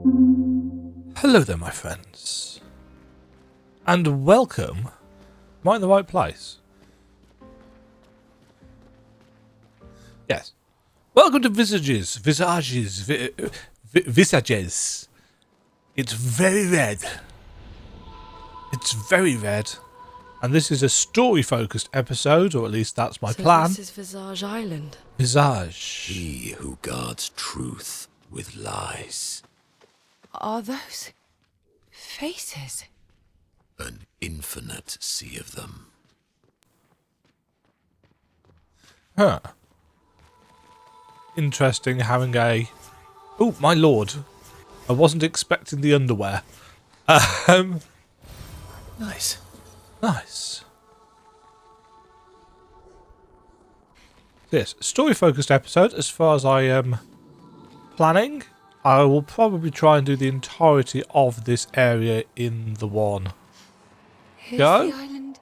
Hello there, my friends, and welcome. Am I in the right place? Yes. Welcome to Visages. Visages. Visages. It's very red. It's very red. And this is a story-focused episode, or at least that's my plan. This is Visage Island. Visage. He who guards truth with lies. Are those faces? An infinite sea of them. Huh. Interesting having a... Oh, my lord. I wasn't expecting the underwear. Nice. Nice. Yes, story-focused episode as far as I am planning. I will probably try and do the entirety of this area in the one. Here's Go. the island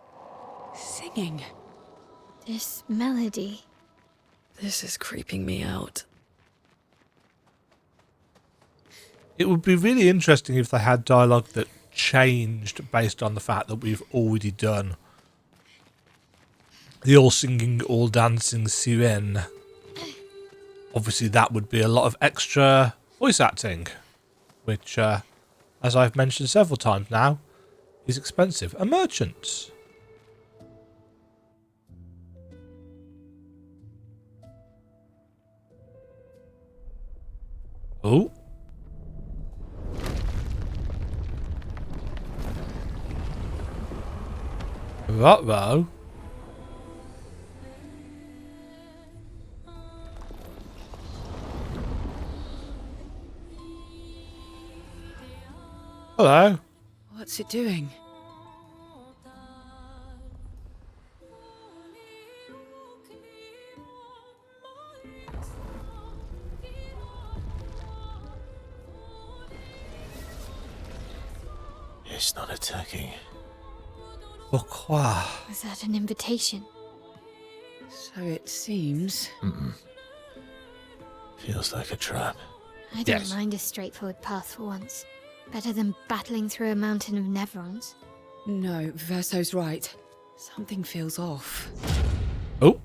singing. This melody. This is creeping me out. It would be really interesting if they had dialogue that changed based on the fact that we've already done the all singing, all dancing siren. Obviously that would be a lot of extra voice acting, which, as I've mentioned several times now, is expensive. A merchant. Oh. Ruh-roh. Hello. What's it doing? It's not attacking. Pourquoi? Was that an invitation? So it seems. Feels like a trap. I don't Yes. mind a straightforward path for once. Better than battling through a mountain of nevrons. No, Verso's right. Something feels off. Oh.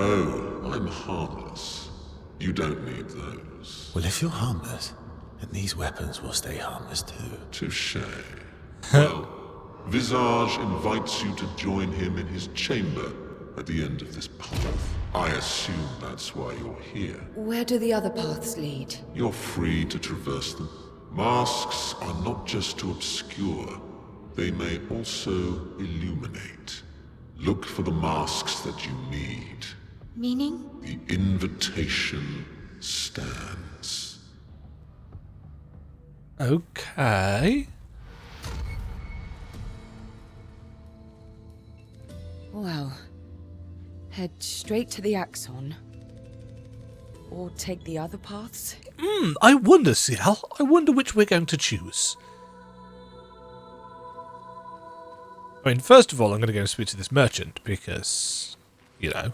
Oh, I'm harmless. You don't need those. Well, if you're harmless, then these weapons will stay harmless too. Touché. Well, Visage invites you to join him in his chamber at the end of this path. I assume that's why you're here. Where do the other paths lead? You're free to traverse them. Masks are not just to obscure. They may also illuminate. Look for the masks that you need. Meaning? The invitation stands. Okay. Well, head straight to the Axon. Or take the other paths? I wonder, CL. I wonder which we're going to choose. I mean, first of all, I'm going to go and speak to this merchant because, you know,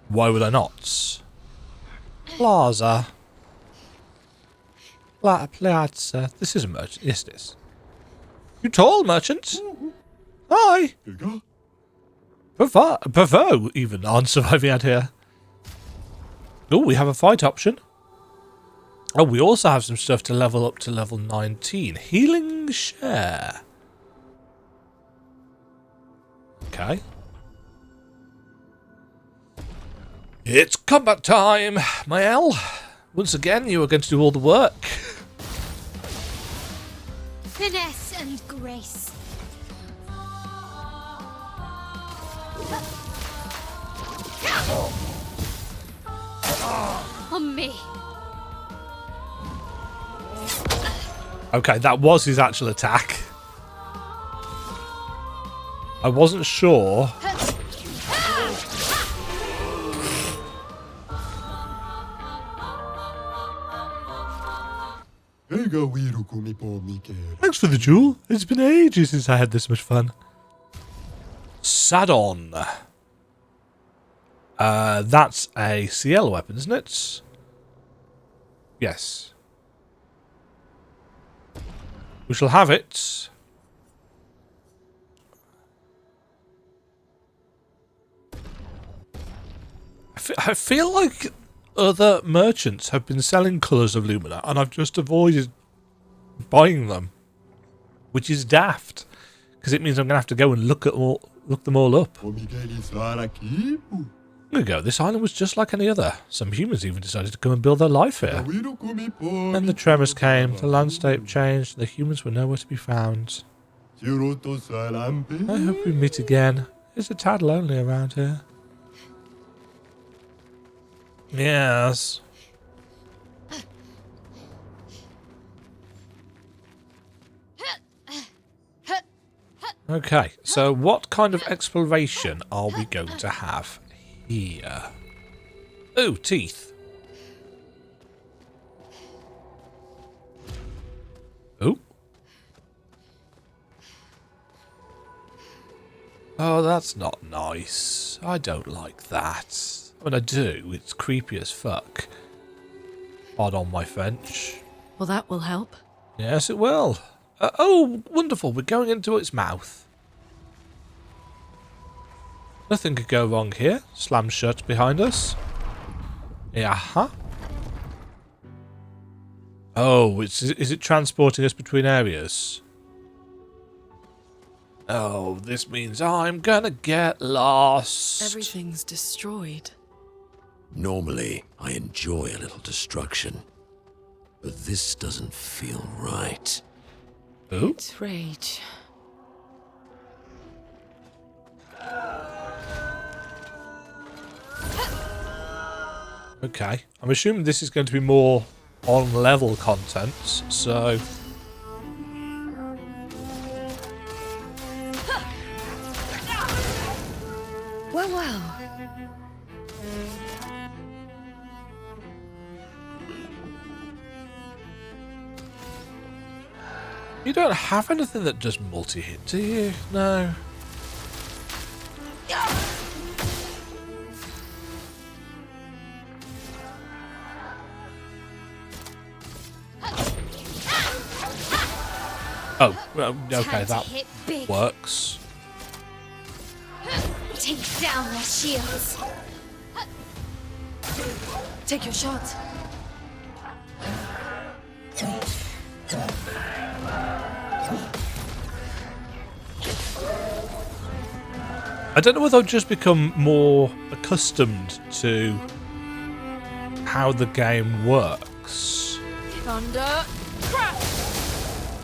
why would I not? Plaza. Plaza. This is a merchant. Yes, it is. You tall, merchant? Hi. Bravo, even on surviving out here. Oh, we have a fight option. Oh, we also have some stuff to level up to level 19. Healing share. Okay. It's combat time, my L. Once again, you are going to do all the work. Finesse and grace. On me. Okay, that was his actual attack. I wasn't sure. Thanks for the jewel. It's been ages since I had this much fun. Sadon. That's a CL weapon, isn't it? Yes. We shall have it. I feel like other merchants have been selling colours of Lumina, and I've just avoided buying them, which is daft, because it means I'm going to have to go and look them all up. There we go. This island was just like any other. Some humans even decided to come and build their life here. Then the tremors came, the landscape changed, the humans were nowhere to be found. I hope we meet again. It's a tad lonely around here. Yes. Okay, so what kind of exploration are we going to have here? Oh, teeth. Oh. Oh, that's not nice. I don't like that. When I do, it's creepy as fuck. Pardon my French. Well, that will help. Yes, it will. Oh, wonderful. We're going into its mouth. Nothing could go wrong here. Slam shut behind us. Yeah. Oh, is it transporting us between areas? Oh, this means I'm gonna get lost. Everything's destroyed. Normally, I enjoy a little destruction, but this doesn't feel right. Oh. It's rage. Okay. I'm assuming this is going to be more on-level content, so... Well. You don't have anything that does multi-hit, do you? No. Oh, well, okay, that works. Take down their shields. Take your shot. I don't know whether I've just become more accustomed to how the game works. Thunder.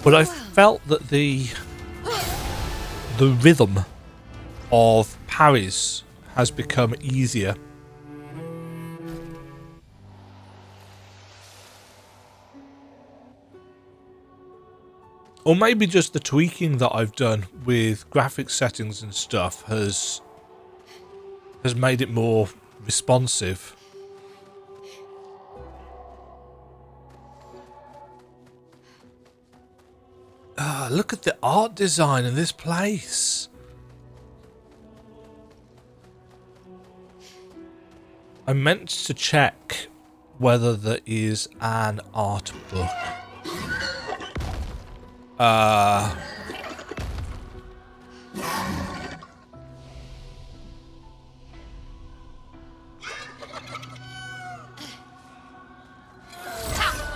But I felt that the rhythm of parries has become easier. Or maybe just the tweaking that I've done with graphics settings and stuff has made it more responsive. Ah, look at the art design in this place. I meant to check whether there is an art book.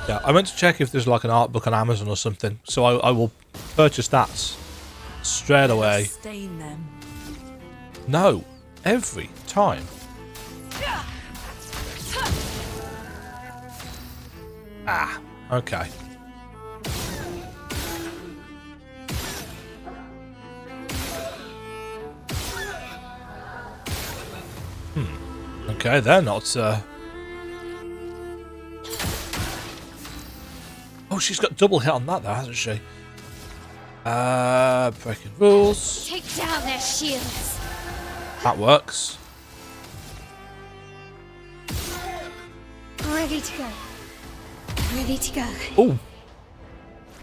Yeah, I meant to check if there's like an art book on Amazon or something, so I will purchase that straight away. Stain them. No, every time. Ah, okay. Okay, they're not, Oh, she's got double hit on that though, hasn't she? Breaking rules. Take down their shields. That works. Ready to go. Ready to go. Oh.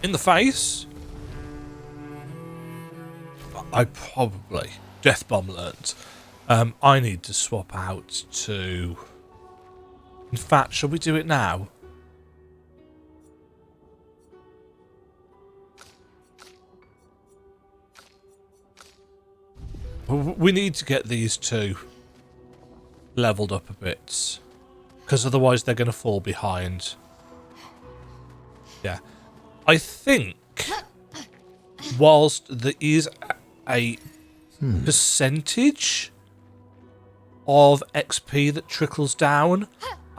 In the face. I probably Death Bomb learnt. I need to swap out to. In fact, shall we do it now? We need to get these two leveled up a bit, because otherwise they're going to fall behind. Yeah. I think whilst there is a percentage of XP that trickles down,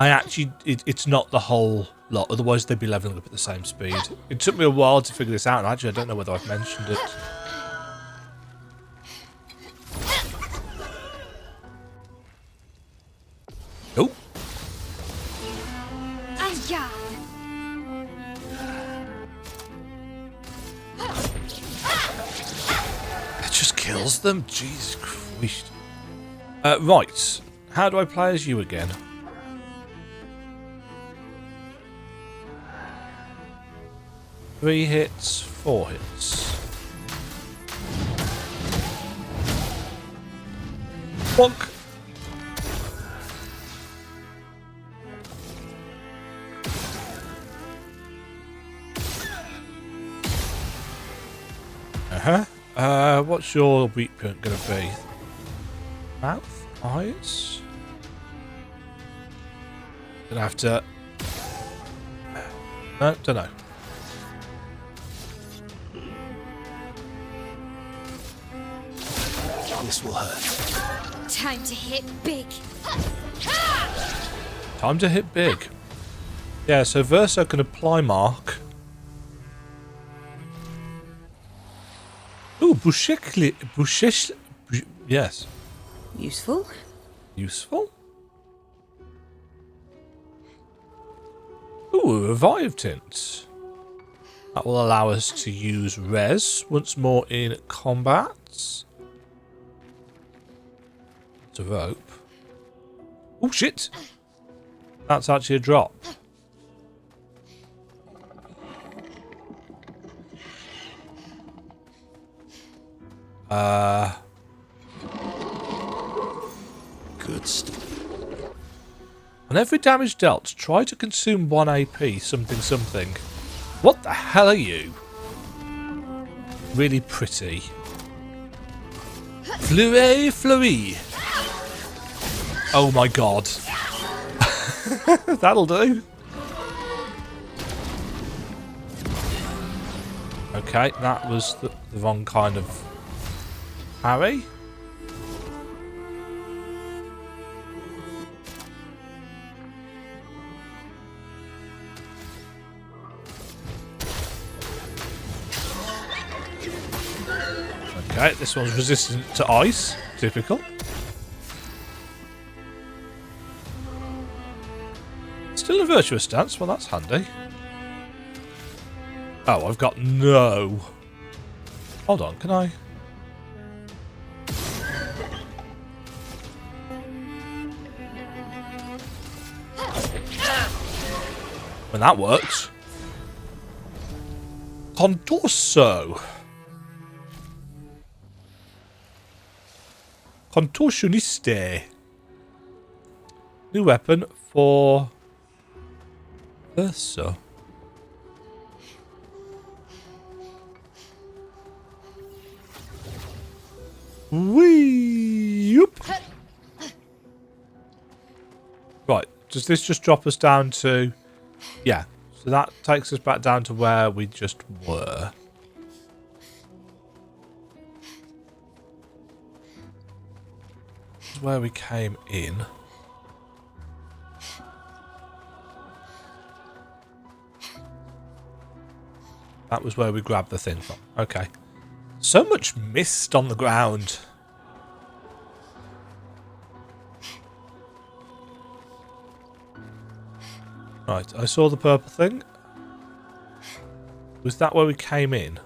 it's not the whole lot, otherwise they'd be leveling up at the same speed. It took me a while to figure this out, and actually I don't know whether I've mentioned it. Oh. Aya. That just kills them? Jesus Christ. Right. How do I play as you again? Three hits, 4 hits. Bonk. What's your weak point going to be? Mouth? Eyes? Gonna have to... No, don't know. This will hurt. Time to hit big. Time to hit big. Yeah, so Verso can apply mark. Ooh, yes. Useful. Useful. Ooh, a revive tint. That will allow us to use res once more in combat. It's a rope. Oh shit! That's actually a drop. Good stuff. On every damage dealt, try to consume 1 AP something. What the hell are you? Really pretty. Fleury. Oh my god. That'll do. Okay, that was the wrong kind of parry. Okay, this one's resistant to ice. Typical. Still a virtuous stance. Well, that's handy. Oh, I've got no... Hold on, can I... When that works. Contorso. Contorsioniste. New weapon for Verso. Whee! Yoop. Right, does this just drop us down to... Yeah, so that takes us back down to where we just were. This is where we came in. That was where we grabbed the thing from. Okay. So much mist on the ground. Right, I saw the purple thing. Was that where we came in?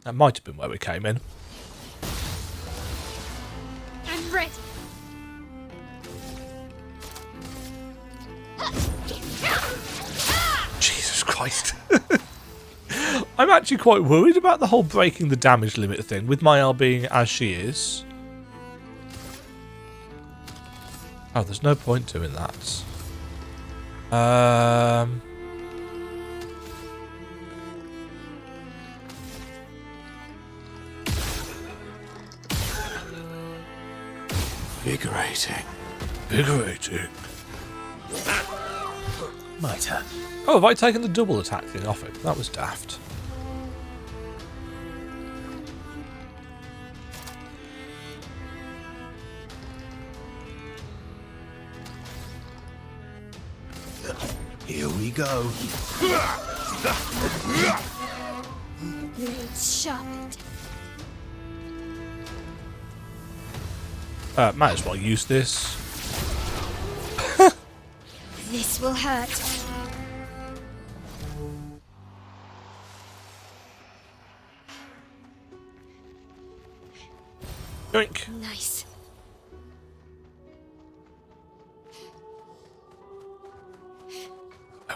That might have been where we came in. I'm ready. Jesus Christ. I'm actually quite worried about the whole breaking the damage limit thing with Mael being as she is. Oh, there's no point doing that. Invigorating. Invigorating. My turn. Oh, have I taken the double attack thing off it? That was daft. Here we go. Blades sharpened. Might as well use this. This will hurt. Yoink. Nice.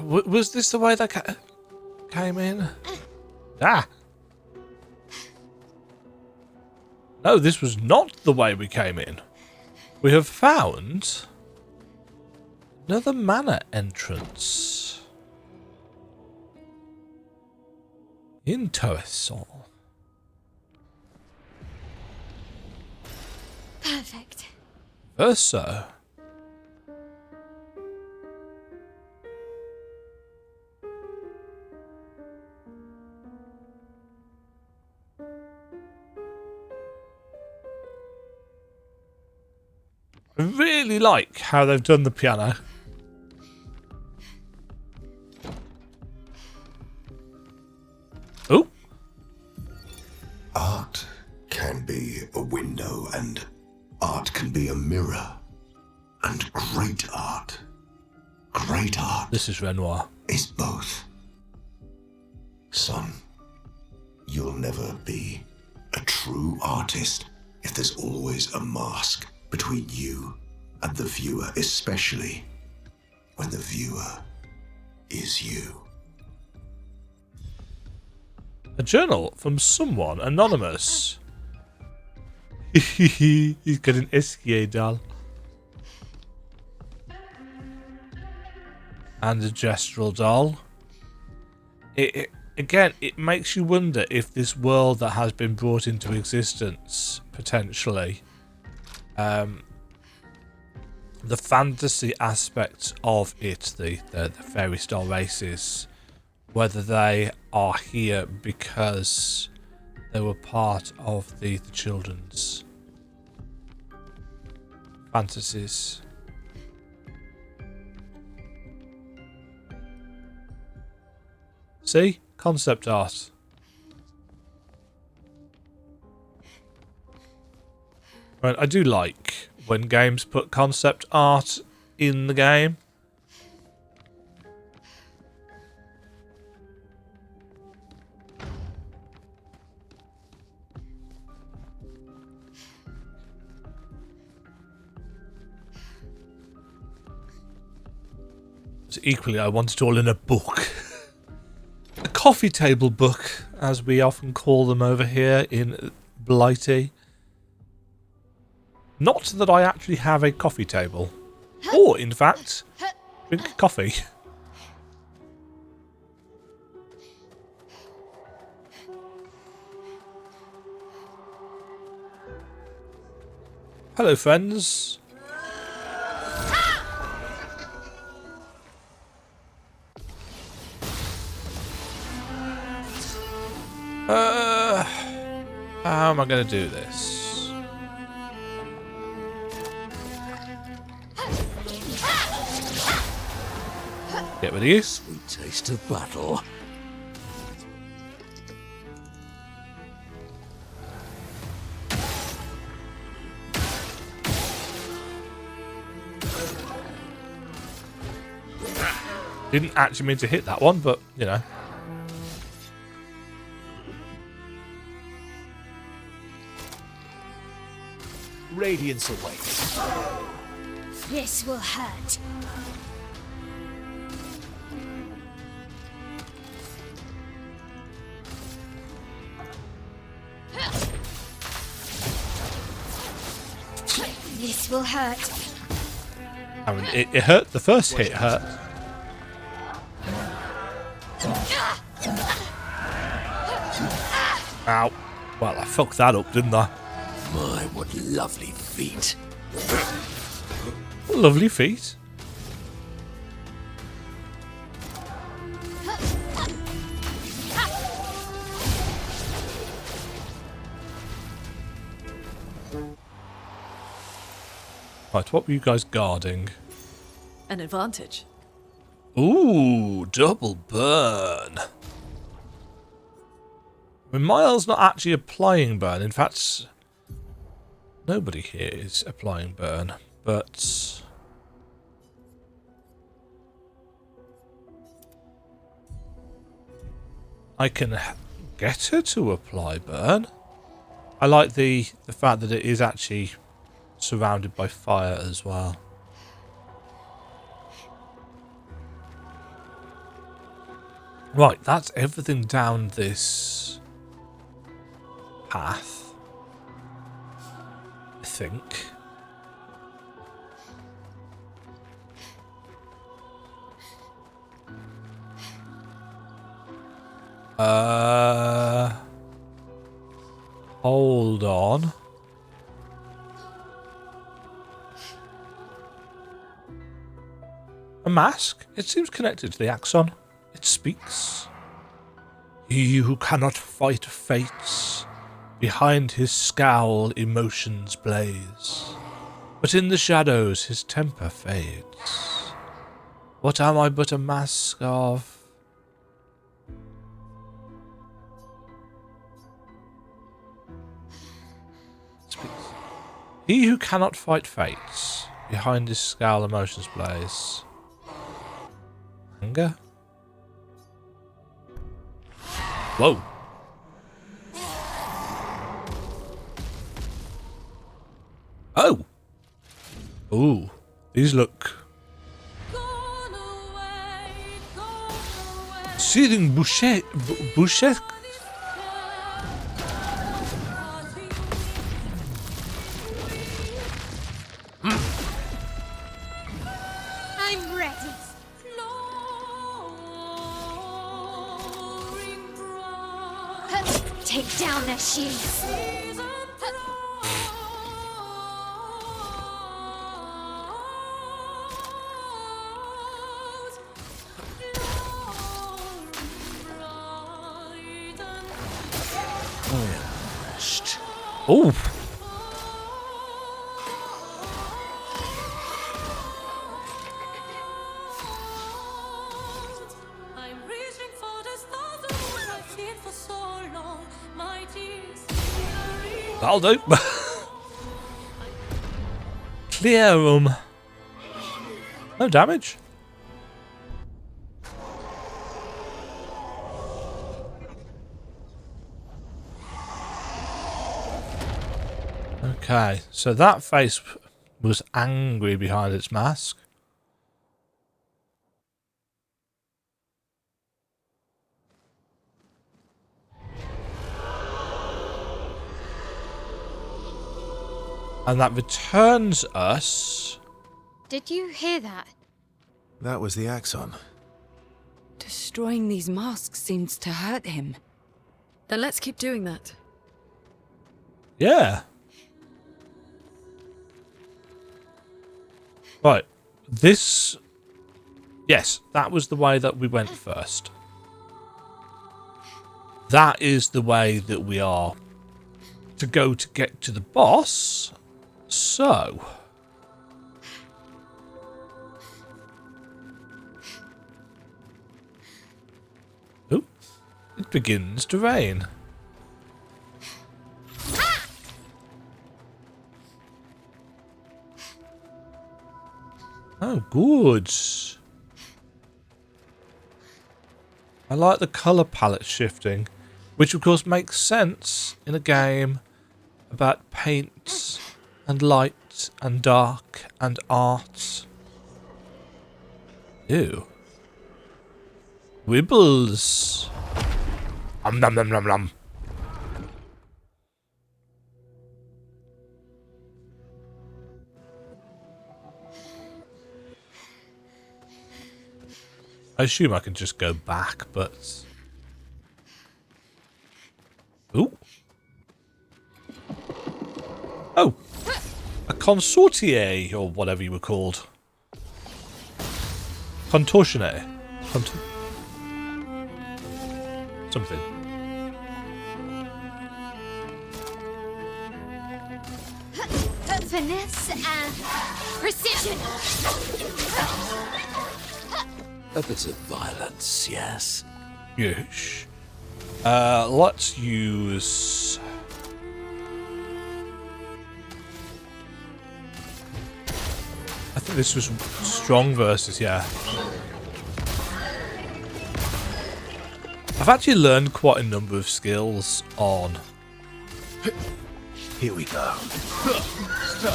Was this the way that came in? Ah! No, this was not the way we came in. We have found another manor entrance. Interesting. Perfect. Verso. I really like how they've done the piano. Oh, Art can be a window, and art can be a mirror. And great art this is Renoir. is both. Son, you'll never be a true artist if there's always a mask between you and the viewer, especially when the viewer is you. A journal from someone anonymous. He's got an Esquier doll. And a gestural doll. Again, it makes you wonder if this world that has been brought into existence, potentially, the fantasy aspects of it, the fairy star races, whether they are here because they were part of the children's fantasies. See? Concept art. Right, I do like when games put concept art in the game. So equally, I want it all in a book. A coffee table book, as we often call them over here in Blighty. Not that I actually have a coffee table. Or, in fact, drink coffee. Hello, friends. How am I going to do this? Get rid of you. Sweet taste of battle. Didn't actually mean to hit that one, but, you know. radiance awaits. This will hurt. This will hurt. I mean, it hurt. The first hit hurt. Ow. Well, I fucked that up, didn't I? My, what lovely feet. Lovely feet. Right, what were you guys guarding? An advantage. Ooh, double burn. I mean, Miles not actually applying burn. In fact, nobody here is applying burn, but I can get her to apply burn. I like the fact that it is actually surrounded by fire as well. Right, that's everything down this path, I think. Hold on. A mask? It seems connected to the Axon. It speaks. He who cannot fight fates, behind his scowl emotions blaze, but in the shadows his temper fades. What am I but a mask of? Speaks. He who cannot fight fates, behind his scowl emotions blaze. Anger? Whoa. Oh. Ooh. These look... Seething boucher... Boucher... I'm ready. Take down their shields. Oh. That'll do. Clear room. No damage. Okay, so that face was angry behind its mask. And that returns us... Did you hear that? That was the Axon. Destroying these masks seems to hurt him. Then let's keep doing that. Yeah. Right. This... Yes, that was the way that we went first. That is the way that we are to go to get to the boss. So... Oh, it begins to rain. Oh, good. I like the colour palette shifting, which of course makes sense in a game about paints and light and dark and art. Ew. Wibbles. Nom nom nom nom. I assume I can just go back, but... Ooh. Oh! A consortier, or whatever you were called. Contortionnaire. Something. Finesse and precision. A bit of violence, yes. Yes. Let's use... I think this was strong versus, yeah. I've actually learned quite a number of skills on Here we go.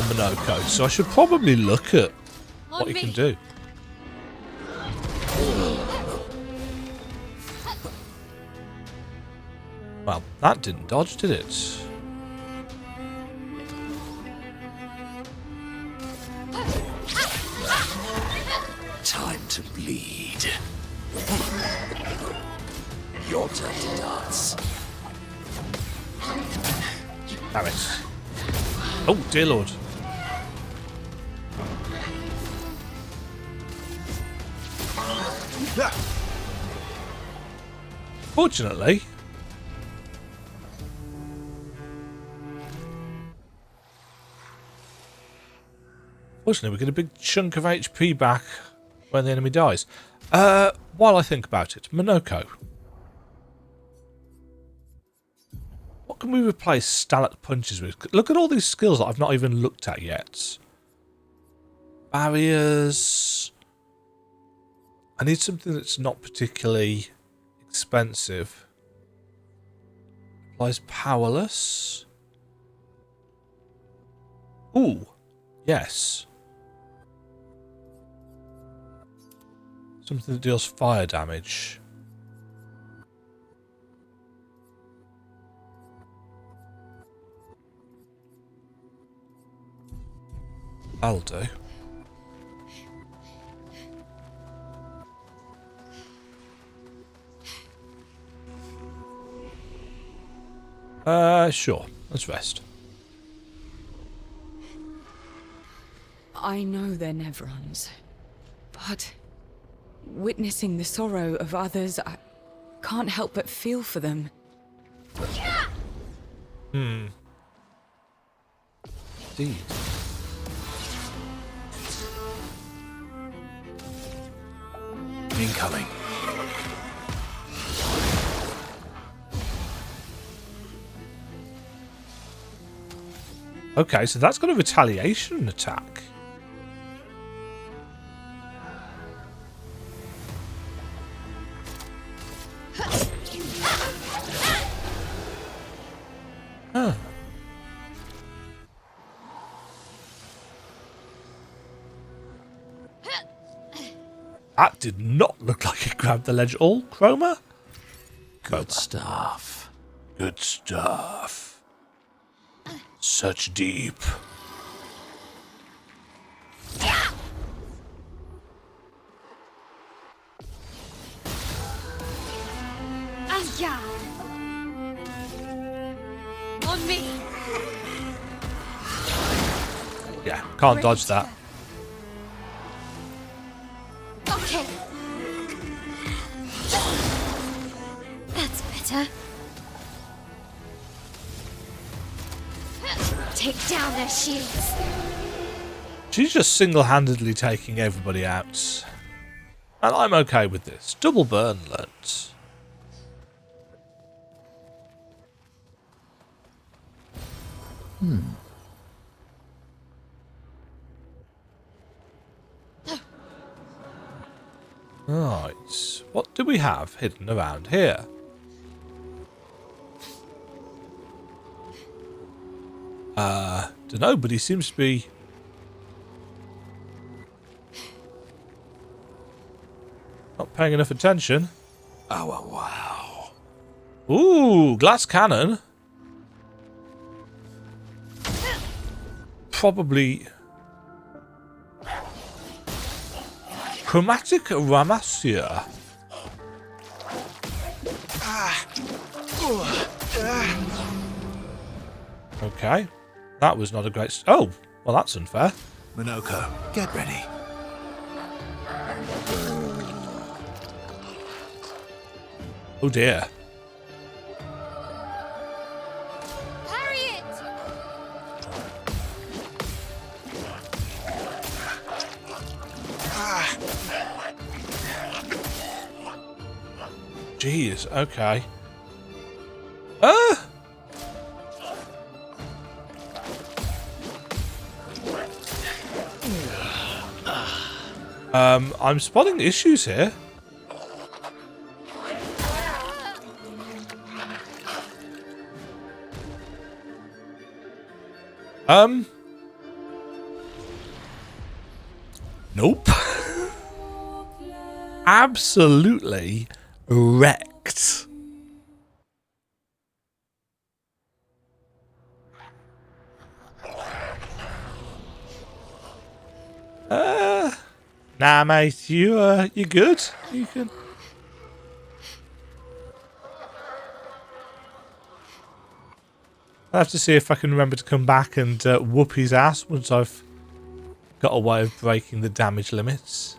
Monoko, so I should probably look at what you can do. Well, that didn't dodge, did it? Time to bleed. Your turn to dance. Damn it. Oh, dear lord. Fortunately... Fortunately, we get a big chunk of HP back when the enemy dies. While I think about it, Monoko. What can we replace Stallet punches with? Look at all these skills that I've not even looked at yet. Barriers. I need something that's not particularly expensive. Applies powerless. Ooh, yes. Something that deals fire damage. That'll do. Sure. Let's rest. I know they're Nevrons, but witnessing the sorrow of others, I can't help but feel for them. Indeed. Incoming. Okay, so that's got a retaliation attack. Huh. That did not look like it grabbed the ledge at all, Chroma. Good stuff. Good stuff. Such deep. On me. Yeah, can't dodge that. Okay. That's better. Take down their shields. She's just single-handedly taking everybody out. And I'm okay with this. Double burn learnt. Right. What do we have hidden around here? Don't know, but he seems to be... not paying enough attention. Oh, wow. Ooh, glass cannon. Probably... chromatic ramassia. Okay. That was not a great... oh, well, that's unfair. Minoko, get ready. Oh, dear. Harriet! Jeez, okay. I'm spotting issues here. Nope. Absolutely wrecked. Nah, mate, you good? You can. I'll have to see if I can remember to come back and whoop his ass once I've got a way of breaking the damage limits.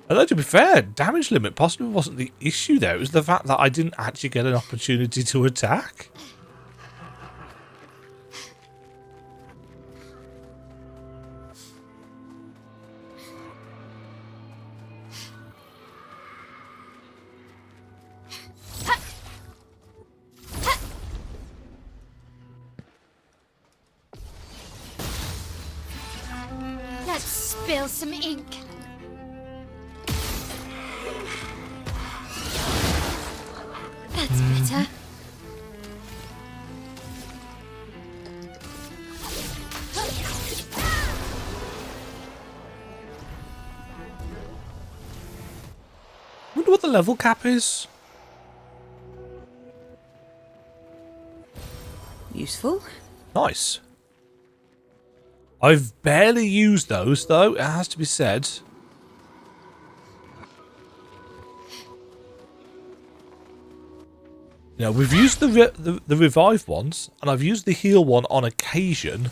Although, to be fair, damage limit possibly wasn't the issue there. It was the fact that I didn't actually get an opportunity to attack. Let's spill some ink. That's better. Wonder what the level cap is. Useful. Nice. I've barely used those, though, it has to be said. You know, we've used the revive ones, and I've used the heal one on occasion.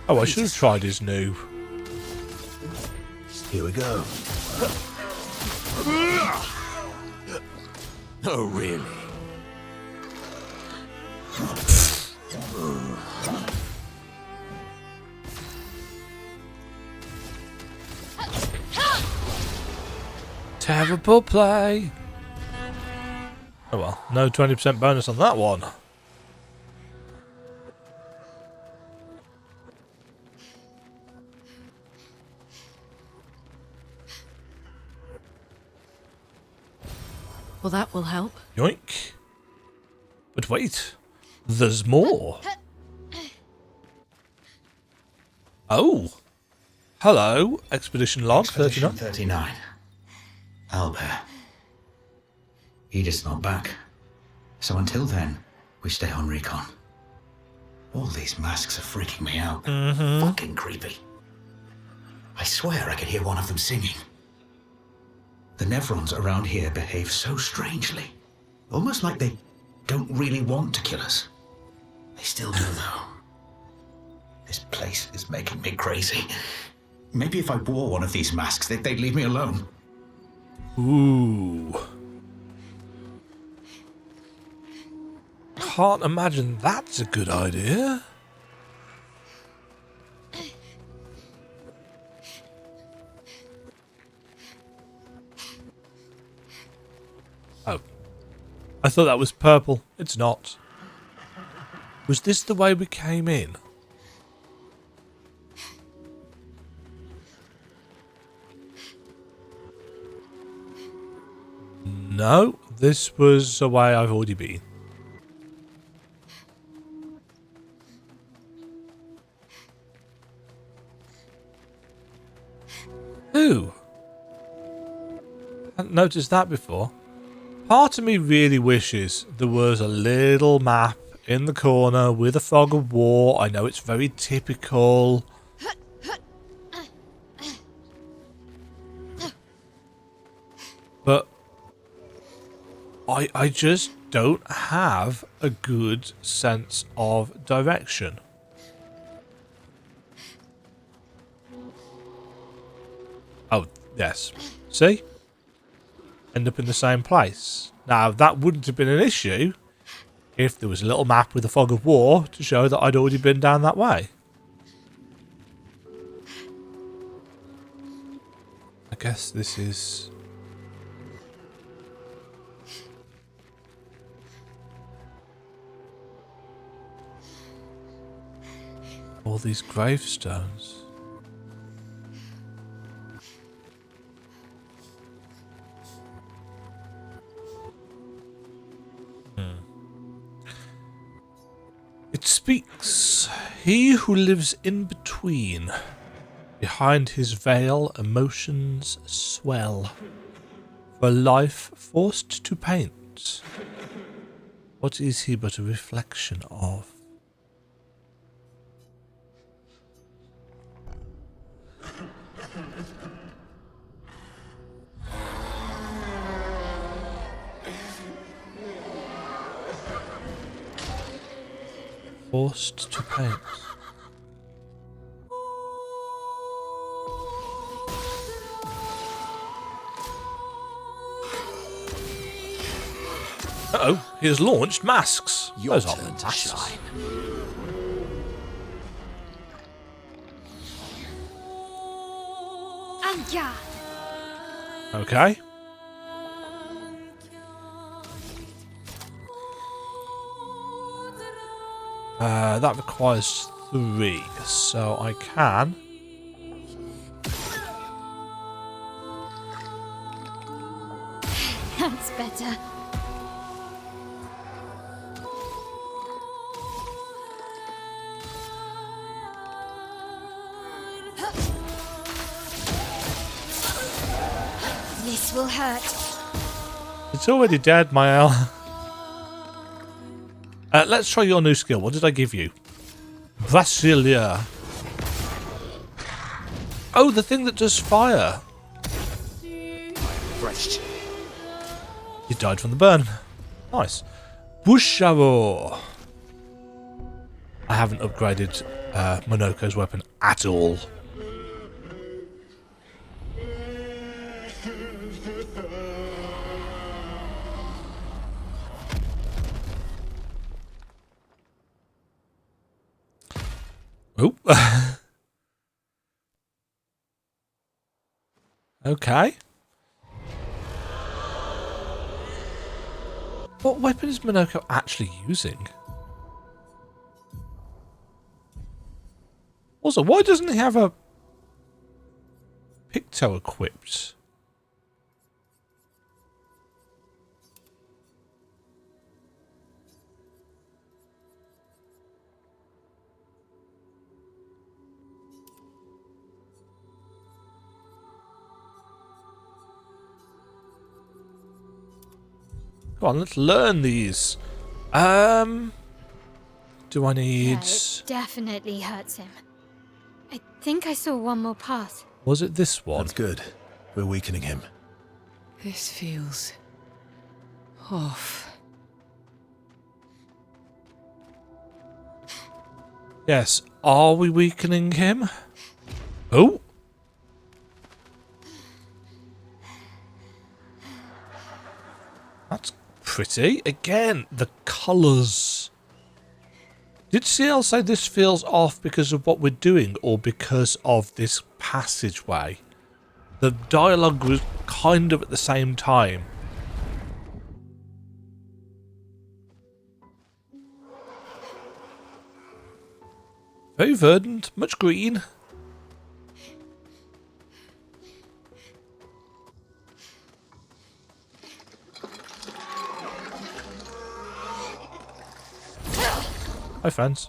Oh, I should have tried his new. Here we go. Oh, really? Terrible play. Oh well, no 20% bonus on that one. Well, that will help. Yoink. But wait, there's more. Oh. Hello, Expedition Log 39. 39. Albert. Edith's not back. So until then, we stay on recon. All these masks are freaking me out. Fucking creepy. I swear I could hear one of them singing. The Nevrons around here behave so strangely. Almost like they don't really want to kill us. They still do, though. This place is making me crazy. Maybe if I wore one of these masks, they'd leave me alone. Ooh. Can't imagine that's a good idea. I thought that was purple. It's not. Was this the way we came in? No, this was the way I've already been. Ooh. Hadn't noticed that before. Part of me really wishes there was a little map in the corner with a fog of war. I know it's very typical. But I just don't have a good sense of direction. Oh, yes. See? End up in the same place. Now, that wouldn't have been an issue if there was a little map with a fog of war to show that I'd already been down that way. I guess this is... all these gravestones. It speaks. He who lives in between. Behind his veil, emotions swell. For life forced to paint. What is he but a reflection of? Forced to paint. Uh-oh, he has launched masks. Your Those are turn to masks. shine. Anja! Okay. That requires 3, so I can... That's better. This will hurt. It's already dead, Mael. Let's try your new skill. What did I give you? Brasilia. Oh, the thing that does fire. Fresh. You died from the burn. Nice. Busharo. I haven't upgraded Monoko's weapon at all. Oh. Okay. What weapon is Monoko actually using? Also, why doesn't he have a Picto equipped? Come on, let's learn these. Do I need... Yeah, it definitely hurts him. I think I saw one more path. Was it this one? That's good. We're weakening him. This feels off. Yes. Are we weakening him? Oh. That's pretty. Again, the colours. Did CL say this feels off because of what we're doing or because of this passageway? The dialogue was kind of at the same time. Very verdant, much green. Hi, friends.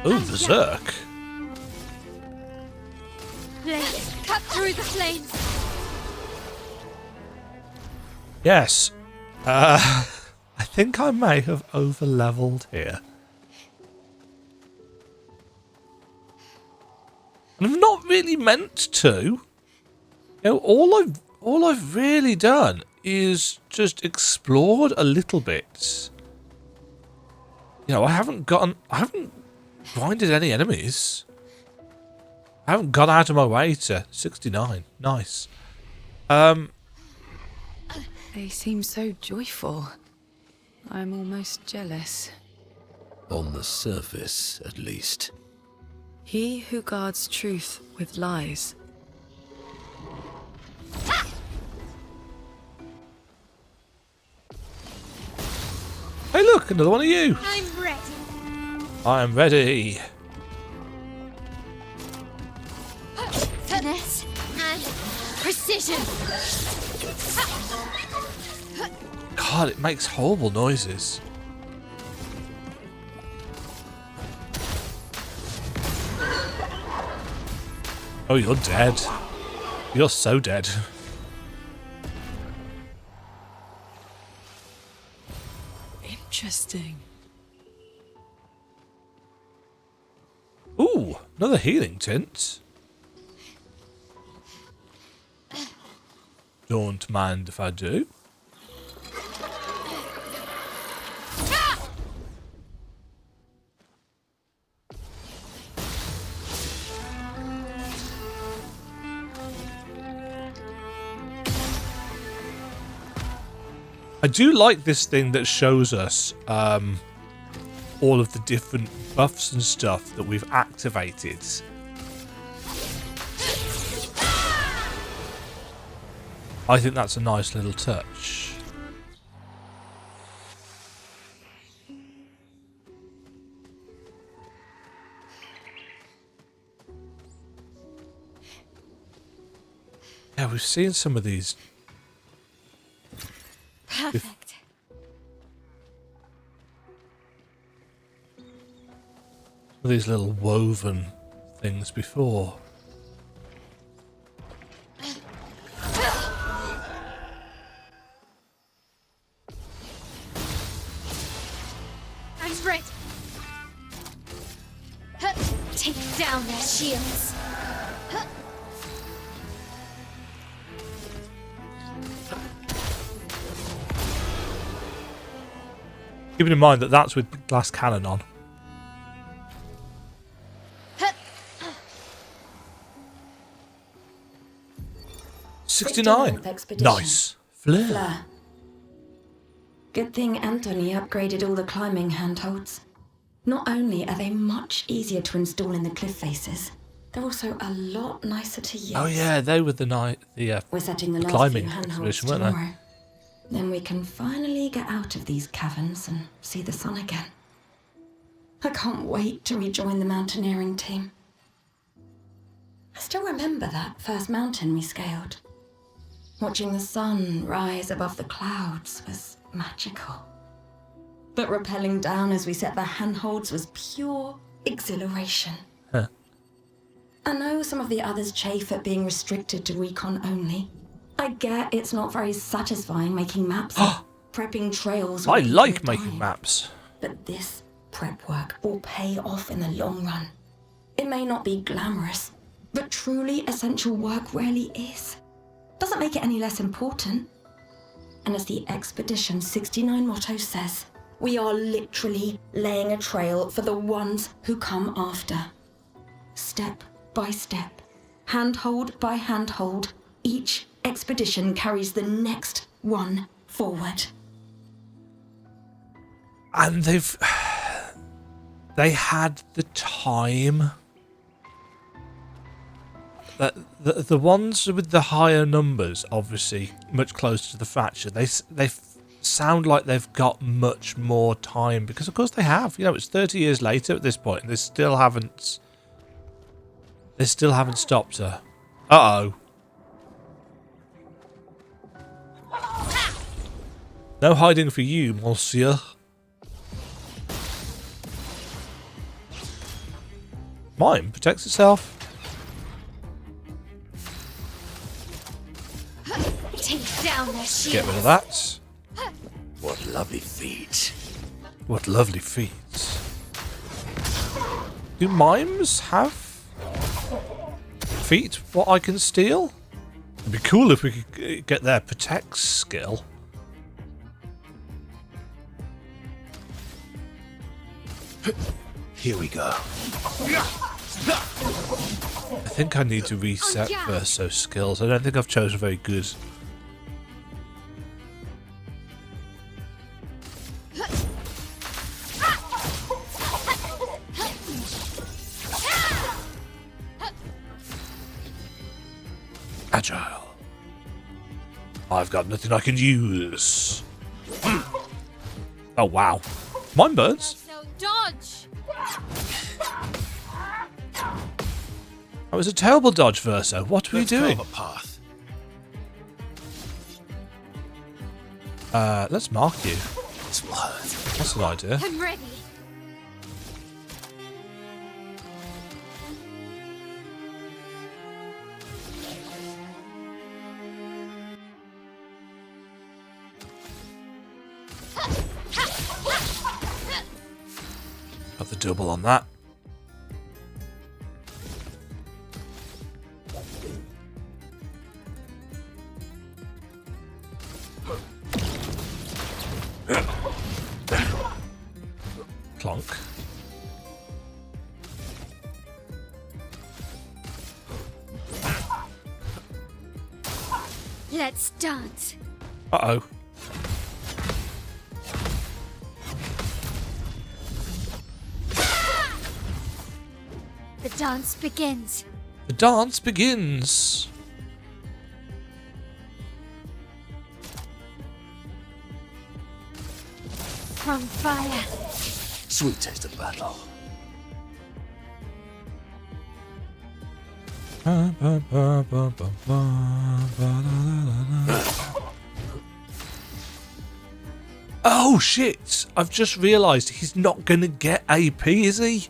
Oh, berserk. Let's cut through the flames. Yes. I think I may have over-leveled here. And I've not really meant to. You know, all I've really done is just explored a little bit. You know, I haven't grinded any enemies. I haven't gone out of my way to 69. Nice. They seem so joyful. I'm almost jealous. On the surface, at least. He who guards truth with lies. Hey, look, another one of you. I'm ready. I am ready. Finesse and precision. God, it makes horrible noises. Oh, you're dead. You're so dead. Interesting. Ooh, another healing tint. Don't mind if I do. I do like this thing that shows us all of the different buffs and stuff that we've activated. I think that's a nice little touch. Yeah, we've seen some of these. Perfect. These little woven things before. I'm ready. Take down their shields. Keeping in mind that that's with glass cannon on. $69. Nice. Flare. Good thing Anthony upgraded all the climbing handholds. Not only are they much easier to install in the cliff faces, they're also a lot nicer to use. Oh yeah, they were We're setting the last climbing few handholds expedition, weren't tomorrow. Then we can finally get out of these caverns and see the sun again. I can't wait to rejoin the mountaineering team. I still remember that first mountain we scaled. Watching the sun rise above the clouds was magical. But rappelling down as we set the handholds was pure exhilaration. Huh. I know some of the others chafe at being restricted to recon only. I get it's not very satisfying making maps, prepping trails. I like making maps. But this prep work will pay off in the long run. It may not be glamorous, but truly essential work rarely is. Doesn't make it any less important. And as the Expedition 69 motto says, we are literally laying a trail for the ones who come after. Step by step, handhold by handhold, each expedition carries the next one forward. And they had the time. The ones with the higher numbers, obviously much closer to the fracture, they sound like they've got much more time, because of course they have. You know, it's 30 years later at this point, and they still haven't stopped her. Uh-oh. No hiding for you, monsieur. Mime protects itself. Take down their shield. Get rid of that. What lovely feet. What lovely feet. Do mimes have feet what I can steal? It'd be cool if we could get their protect skill. Here we go. I think I need to reset Verso skills. I don't think I've chosen very good. Agile. I've got nothing I can use. Oh wow. Mine burns. So dodge. That was a terrible dodge, Verso. What were you doing? Carve a path. Let's mark you. This will hurt. That's an idea. I'm ready. Got the double on that. Clonk. Let's dance. Uh-oh. The dance begins. The dance begins. From fire. Sweet taste of battle. Oh shit! I've just realised he's not going to get AP, is he?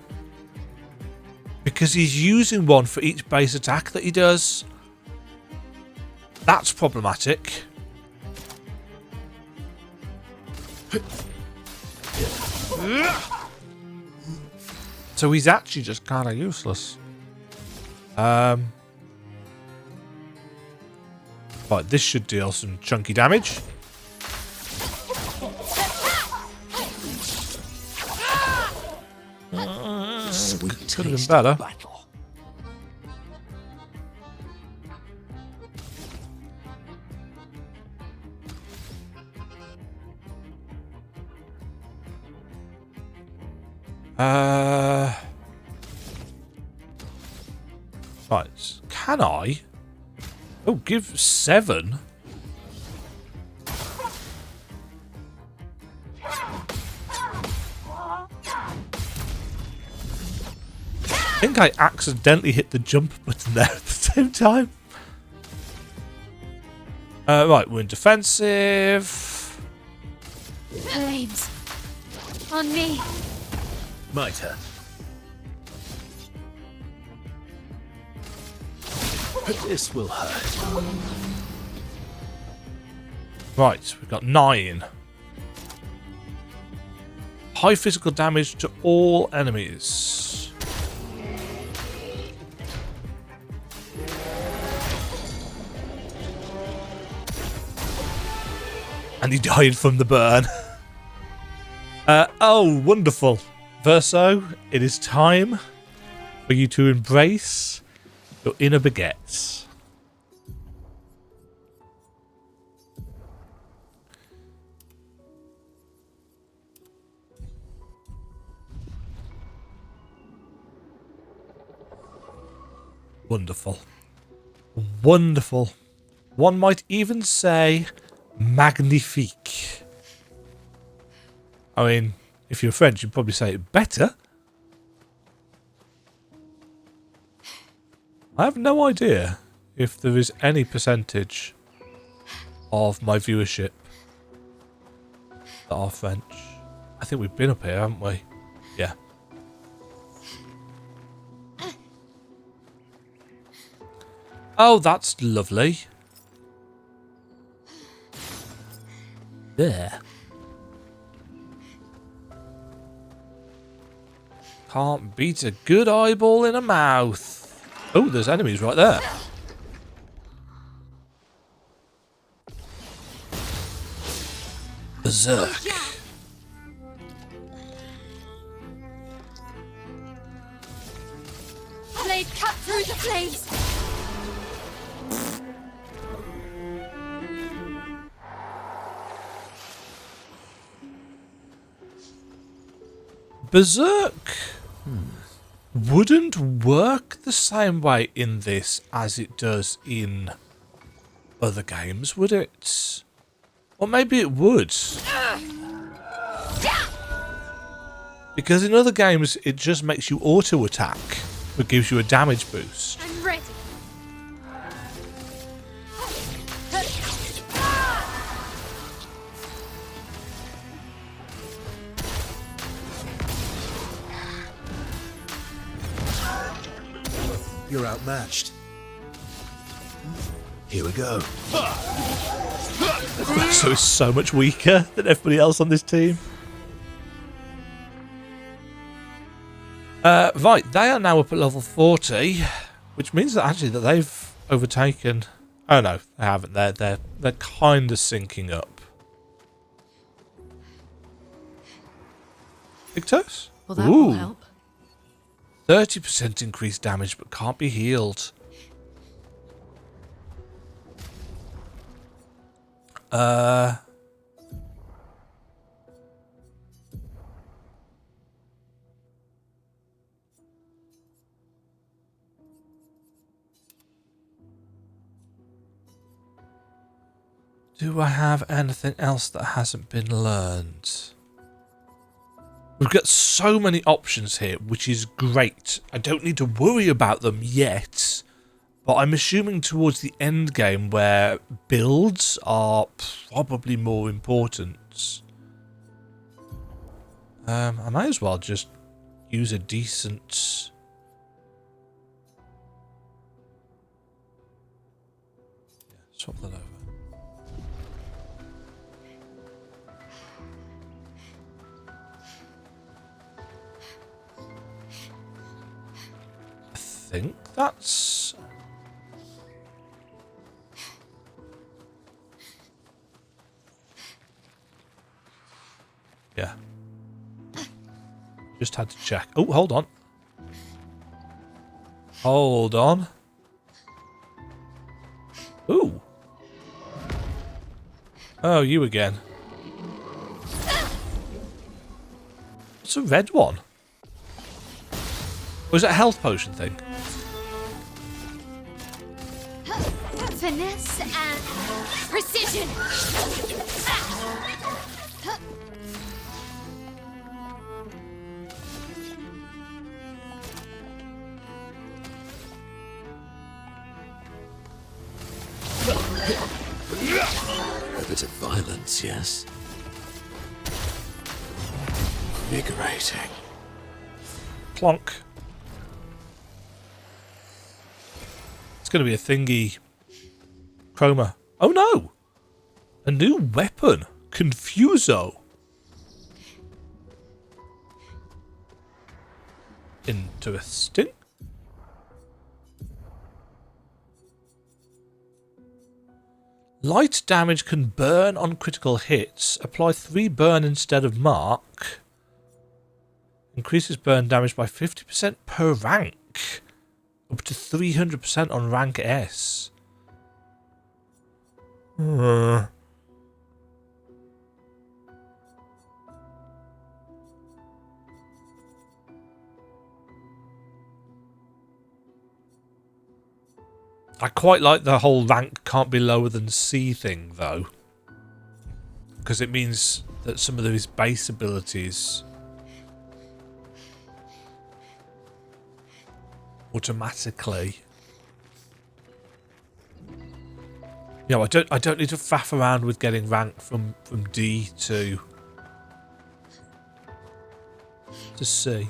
Because he's using one for each base attack that he does. That's problematic. So he's actually just kind of useless. Right, this should deal some chunky damage. Could have been better. Right, can I? Oh, give 7. I think I accidentally hit the jump button there at the same time. Right, we're in defensive. Flames. On me. My turn. This will hurt. Right, we've got 9. High physical damage to all enemies. And he died from the burn. Oh, wonderful. Verso, it is time for you to embrace your inner baguettes. Wonderful. Wonderful. One might even say magnifique. I mean, if you're French, you'd probably say it better. I have no idea if there is any percentage of my viewership that are French. I think we've been up here, haven't we? Yeah. Oh, that's lovely. There. Can't beat a good eyeball in a mouth. Oh, there's enemies right there. Berserk. Blade cut through the flames. Berserk wouldn't work the same way in this as it does in other games, would it? Or maybe it would. Because in other games, it just makes you auto-attack, but gives you a damage boost. I'm ready. You're outmatched. Here we go. Verso is so much weaker than everybody else on this team. Right, they are now up at level 40, which means that actually that they've overtaken. Oh no, they haven't. They're kind of syncing up. Victos? Well, that will help. 30% increased damage, but can't be healed. Do I have anything else that hasn't been learned? We've got so many options here, which is great. I don't need to worry about them yet, but I'm assuming towards the end game where builds are probably more important. I might as well just use a decent... Yeah, swap that over. I think that's... Yeah. Just had to check. Oh, hold on. Hold on. Ooh. Oh, you again. What's a red one? Was it a health potion thing? Finesse and precision. A bit of violence, yes? Invigorating. Plonk. It's going to be a thingy. Chroma. Oh no! A new weapon. Confuso. Interesting. Light damage can burn on critical hits. Apply 3 burn instead of mark. Increases burn damage by 50% per rank. Up to 300% on rank S. I quite like the whole rank can't be lower than C thing, though. Because it means that some of his base abilities automatically, you know, I don't need to faff around with getting rank from D to C.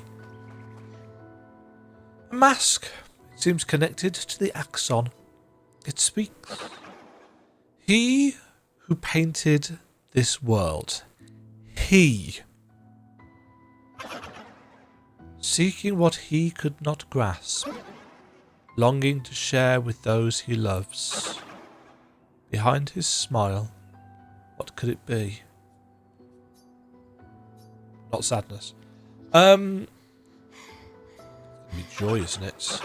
A mask. It seems connected to the Axon. It speaks. He who painted this world. He. Seeking what he could not grasp. Longing to share with those he loves. Behind his smile, what could it be? Not sadness. Be joy, isn't it?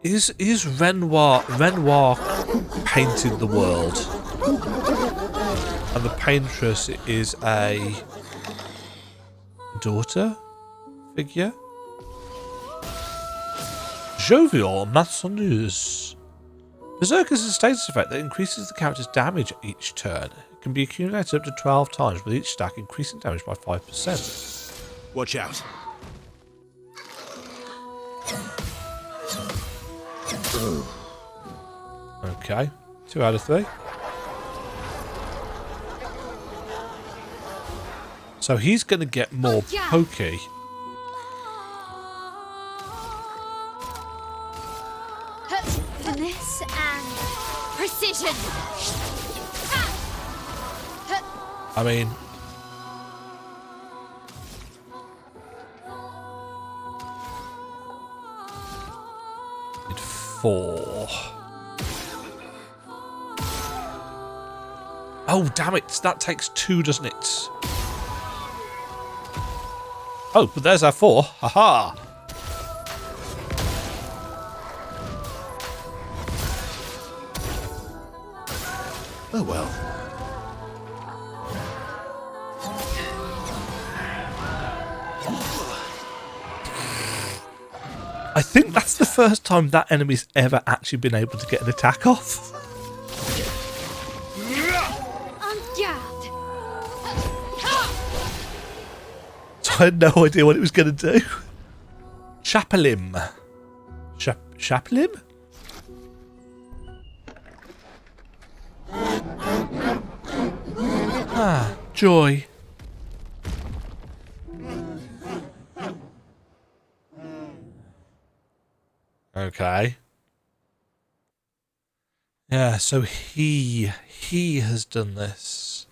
Is Renoir painted the world, and the Paintress is a daughter figure? Jovial Maçonneuse. Berserk is a status effect that increases the character's damage each turn. It can be accumulated up to 12 times, with each stack increasing damage by 5%. Watch out. Okay, 2 out of 3. So he's going to get more pokey. Finesse and precision. I mean, need 4. Oh, damn it. That takes 2, doesn't it? Oh, but there's our 4. Haha. Oh well. I think that's the first time that enemy's ever actually been able to get an attack off. So I had no idea what it was going to do. Chapelim. Chapelim? Ah, joy. Okay. Yeah, so he has done this.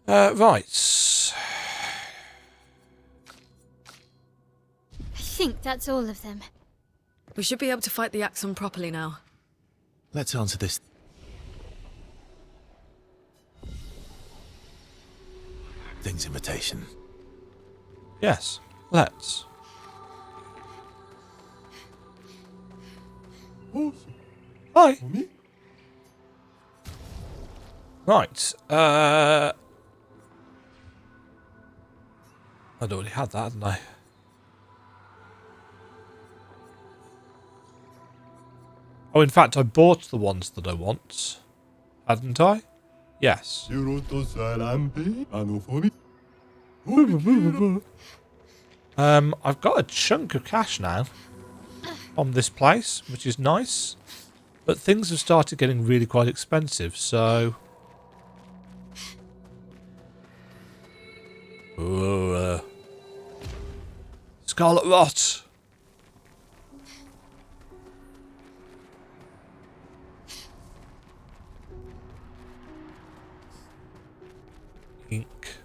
Right. I think that's all of them. We should be able to fight the Axon properly now. Let's answer this. Thing's invitation. Yes, let's. Hi. Right. I'd already had that, hadn't I? Oh, in fact, I bought the ones that I want, hadn't I? Yes. I've got a chunk of cash now on this place, which is nice. But things have started getting really quite expensive, so... Scarlet Rot! Ink.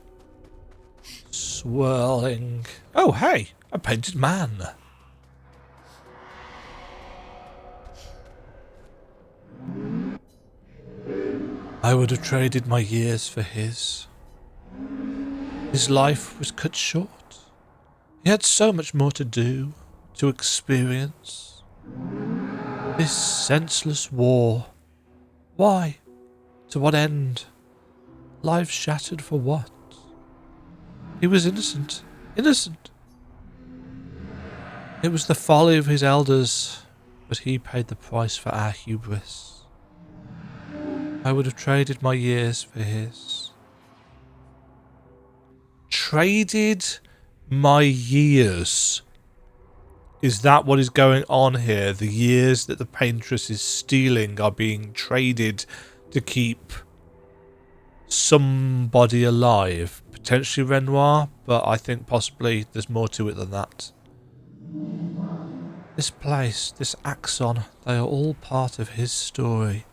Swirling. Oh, hey! A painted man! I would have traded my years for his. His life was cut short. He had so much more to do, to experience. This senseless war. Why? To what end? Life shattered for what? He was innocent. Innocent. It was the folly of his elders, but he paid the price for our hubris. I would have traded my years for his. Traded my years. Is that what is going on here? The years that the Paintress is stealing are being traded to keep somebody alive. Potentially Renoir, but I think possibly there's more to it than that. This place, this Axon, they are all part of his story.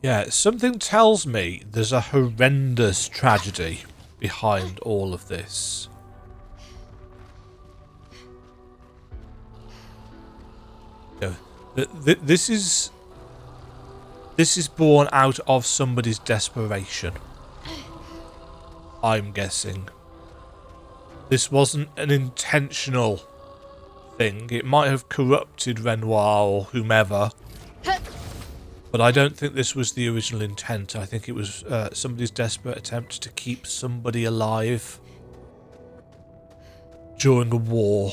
Yeah, something tells me there's a horrendous tragedy behind all of this. Yeah, this is born out of somebody's desperation. I'm guessing. This wasn't an intentional thing. It might have corrupted Renoir or whomever. But I don't think this was the original intent. I think it was somebody's desperate attempt to keep somebody alive during a war.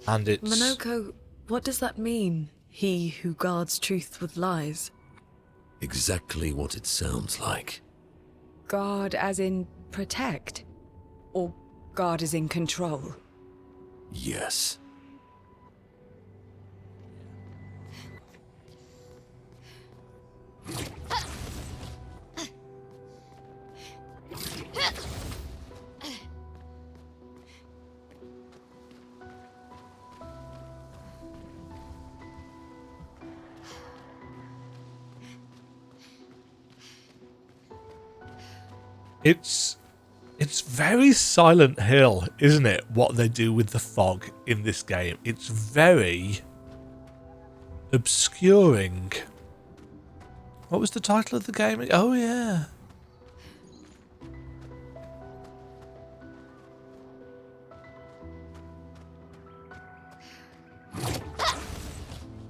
And it's... Monoko, what does that mean? He who guards truth with lies? Exactly what it sounds like. Guard as in protect? Or guard as in control? Yes. It's very Silent Hill, isn't it, what they do with the fog in this game? It's very obscuring. What was the title of the game? Oh, yeah.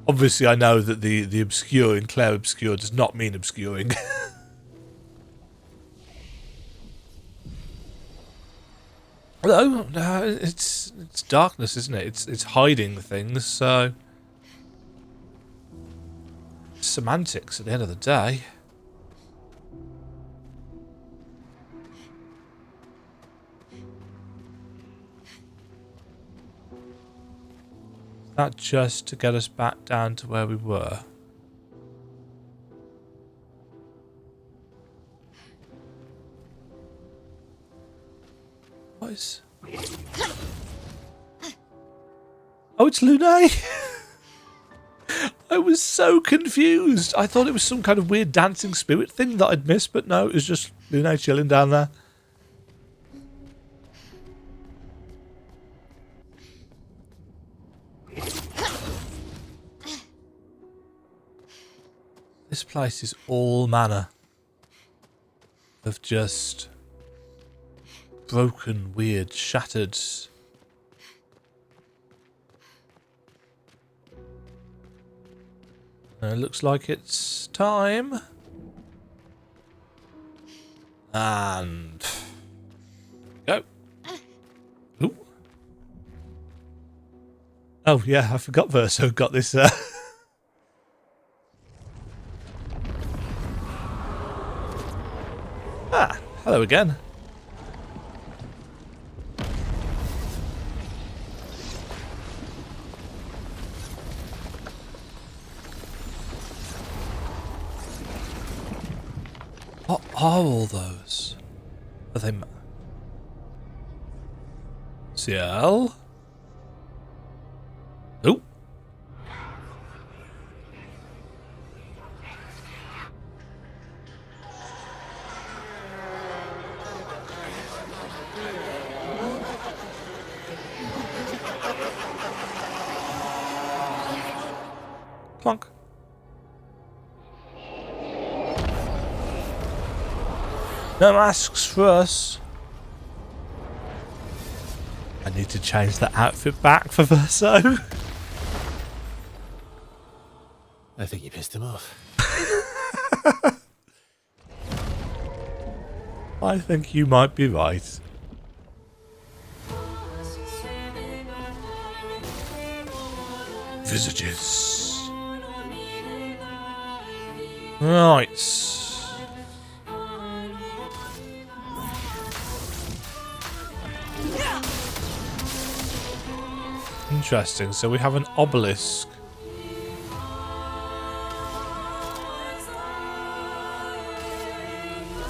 Obviously, I know that the obscure in Clair Obscur does not mean obscuring. Although, no, it's darkness, isn't it? It's hiding things, so... semantics at the end of the day. Is that just to get us back down to where we were? What is... oh, it's Lune! I was so confused. I thought it was some kind of weird dancing spirit thing that I'd missed, but no, it was just Lune chilling down there. This place is all manner of just broken, weird, shattered... it looks like it's time. And... go. Ooh. Oh, yeah, I forgot Verso got this... ah, hello again. What are all those? Are they... Ciel? Ooh. Plonk. No masks for us. I need to change the outfit back for Verso. I think you pissed him off. I think you might be right. Visages. Right. Interesting. So we have an obelisk.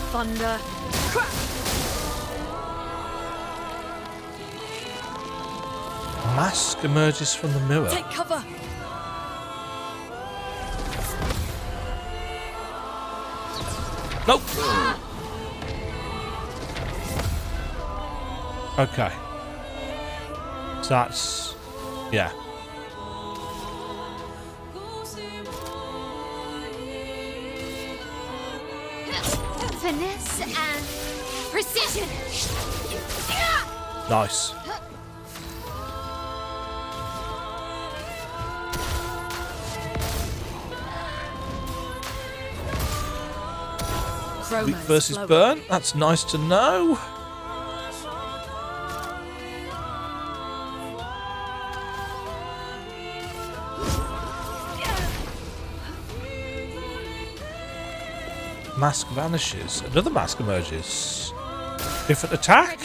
Thunder. Mask emerges from the mirror. Take cover. Nope. Okay. So that's... yeah. Finesse and precision. Nice. Weak versus burn. That's nice to know. Mask vanishes. Another mask emerges. Different attack.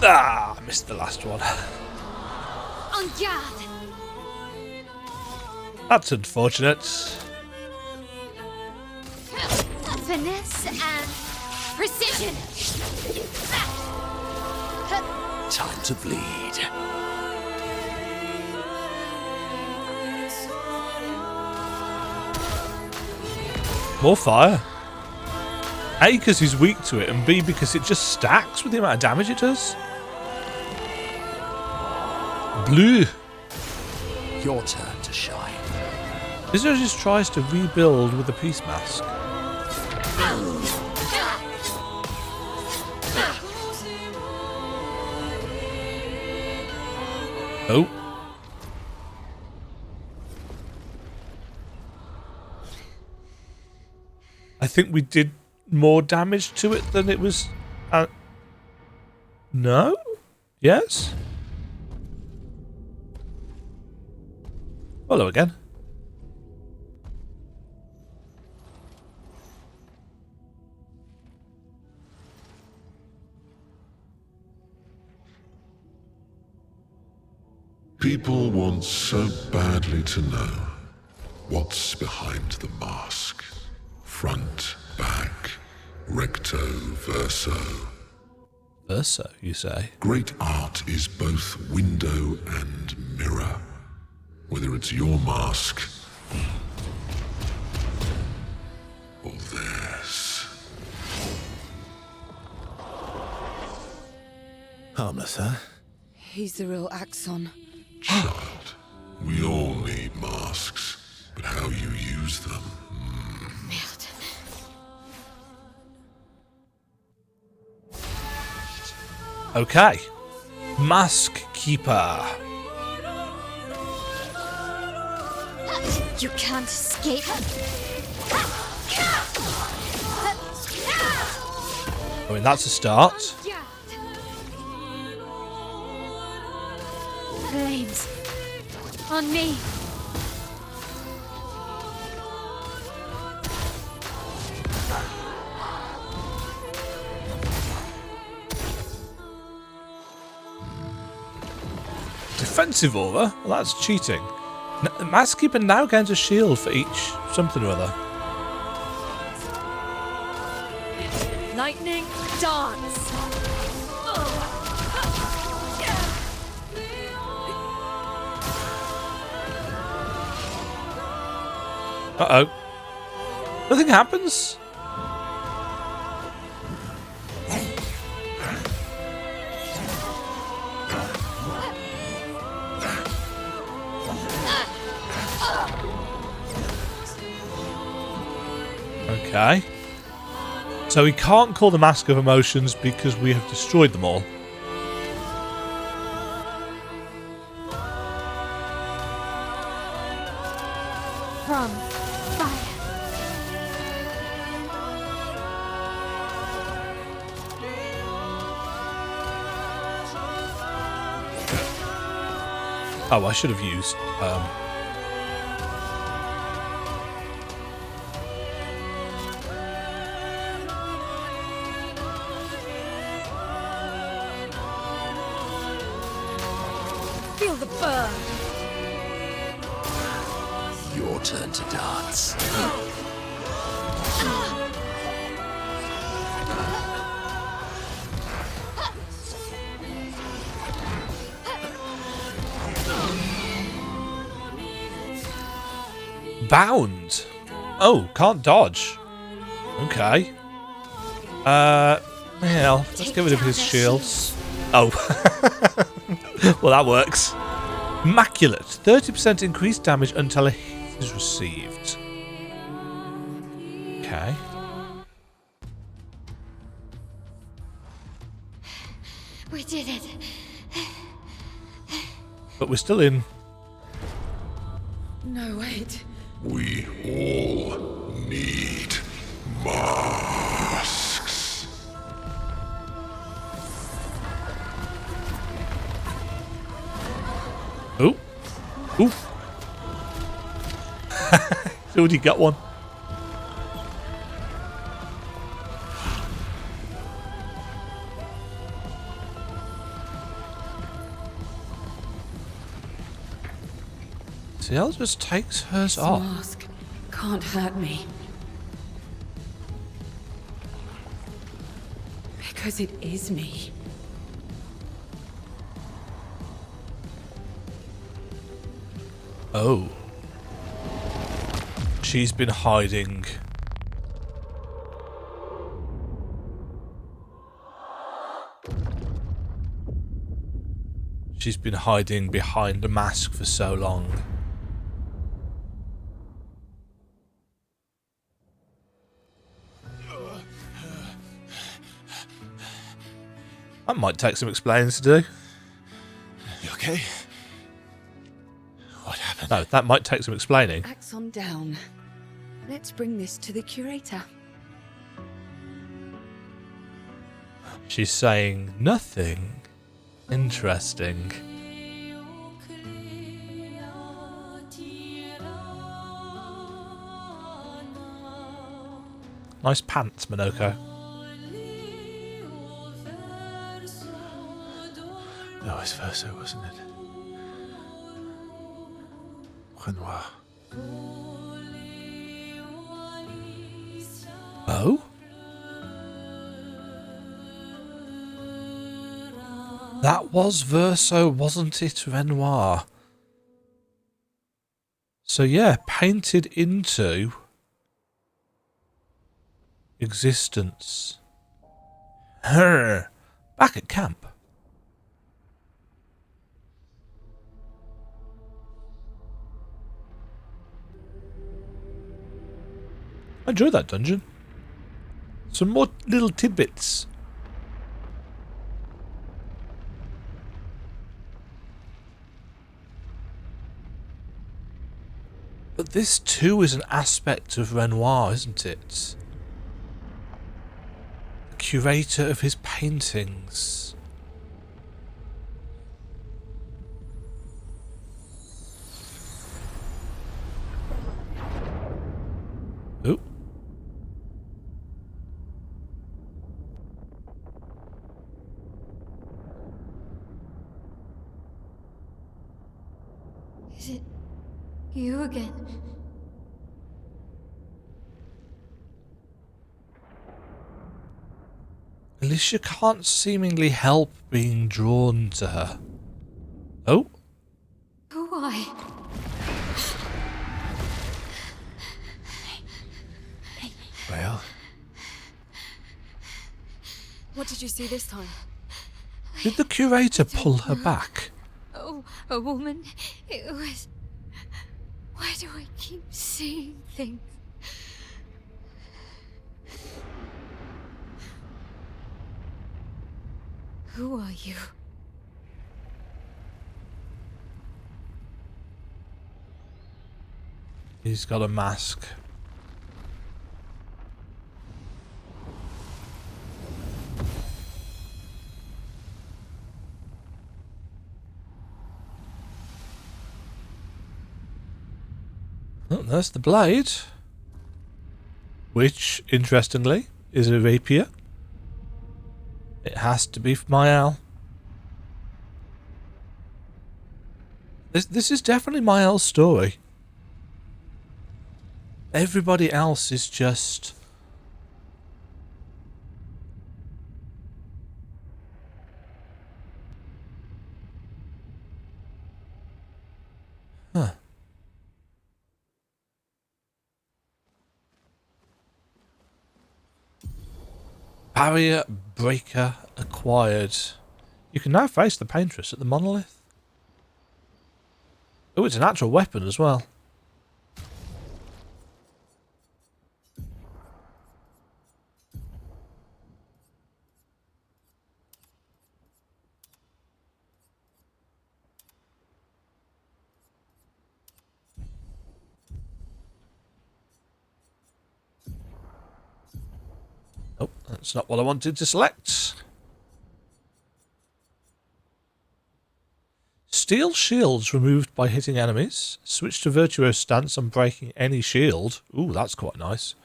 Ah, missed the last one. On guard. That's unfortunate. Finesse and precision. Time to bleed. More fire. A, because he's weak to it, and B, because it just stacks with the amount of damage it does. Blue. Your turn to shine. Visages tries to rebuild with the peace mask. Oh. I think we did more damage to it than it was... no? Yes? Hello again. People want so badly to know what's behind the mask. Front, back, recto, verso. Verso, you say? Great art is both window and mirror. Whether it's your mask or theirs. Harmless, huh? He's the real Axon. Child, we all need masks, but how you use them. Merde. Okay. Mask Keeper. You can't escape. I mean, that's a start. Flames. On me. Defensive aura? Well, that's cheating. Mask Keeper now gains a shield for each something or other. Lightning dance. Uh-oh. Nothing happens? Okay. So we can't call the Mask of Emotions because we have destroyed them all. From fire. Oh, I should have used... Feel the burn. Your turn to dance. Bound. Oh, can't dodge. Okay. Yeah, let's get rid of his shields. Oh. Well, that works. Immaculate. 30% increased damage until a hit is received. Okay. We did it. But we're still in. No, wait. We all need masks. Oh. Ooh. Already got one. Ciel just takes hers This off. mask can't hurt me. Because it is me. Oh. She's been hiding. She's been hiding behind a mask for so long. That might take some explaining to do. You okay? What happened? No, that might take some explaining. Axon down. Let's bring this to the curator. She's saying nothing. Interesting. Nice pants, Monoko. That was Verso, wasn't it? Renoir. Oh? That was Verso, wasn't it, Renoir? So yeah, painted into existence. Her back at camp. I enjoyed that dungeon. Some more little tidbits. But this too is an aspect of Renoir, isn't it? The curator of his paintings. Oh. Is it you again? Alicia can't seemingly help being drawn to her. Oh. Why? Well, What did you see this time? Did the curator pull her back? Oh, a woman. It was... Why do I keep seeing things? Who are you? He's got a mask. Oh, there's the blade. Which, interestingly, is a rapier. It has to be for Mael. This is definitely Mael's story. Everybody else is just... Huh. Barrier breaker acquired. You can now face the Paintress at the Monolith. Oh, it's an actual weapon as well. Oh, that's not what I wanted to select. Steel shields removed by hitting enemies. Switch to virtuoso stance on breaking any shield. Ooh, that's quite nice.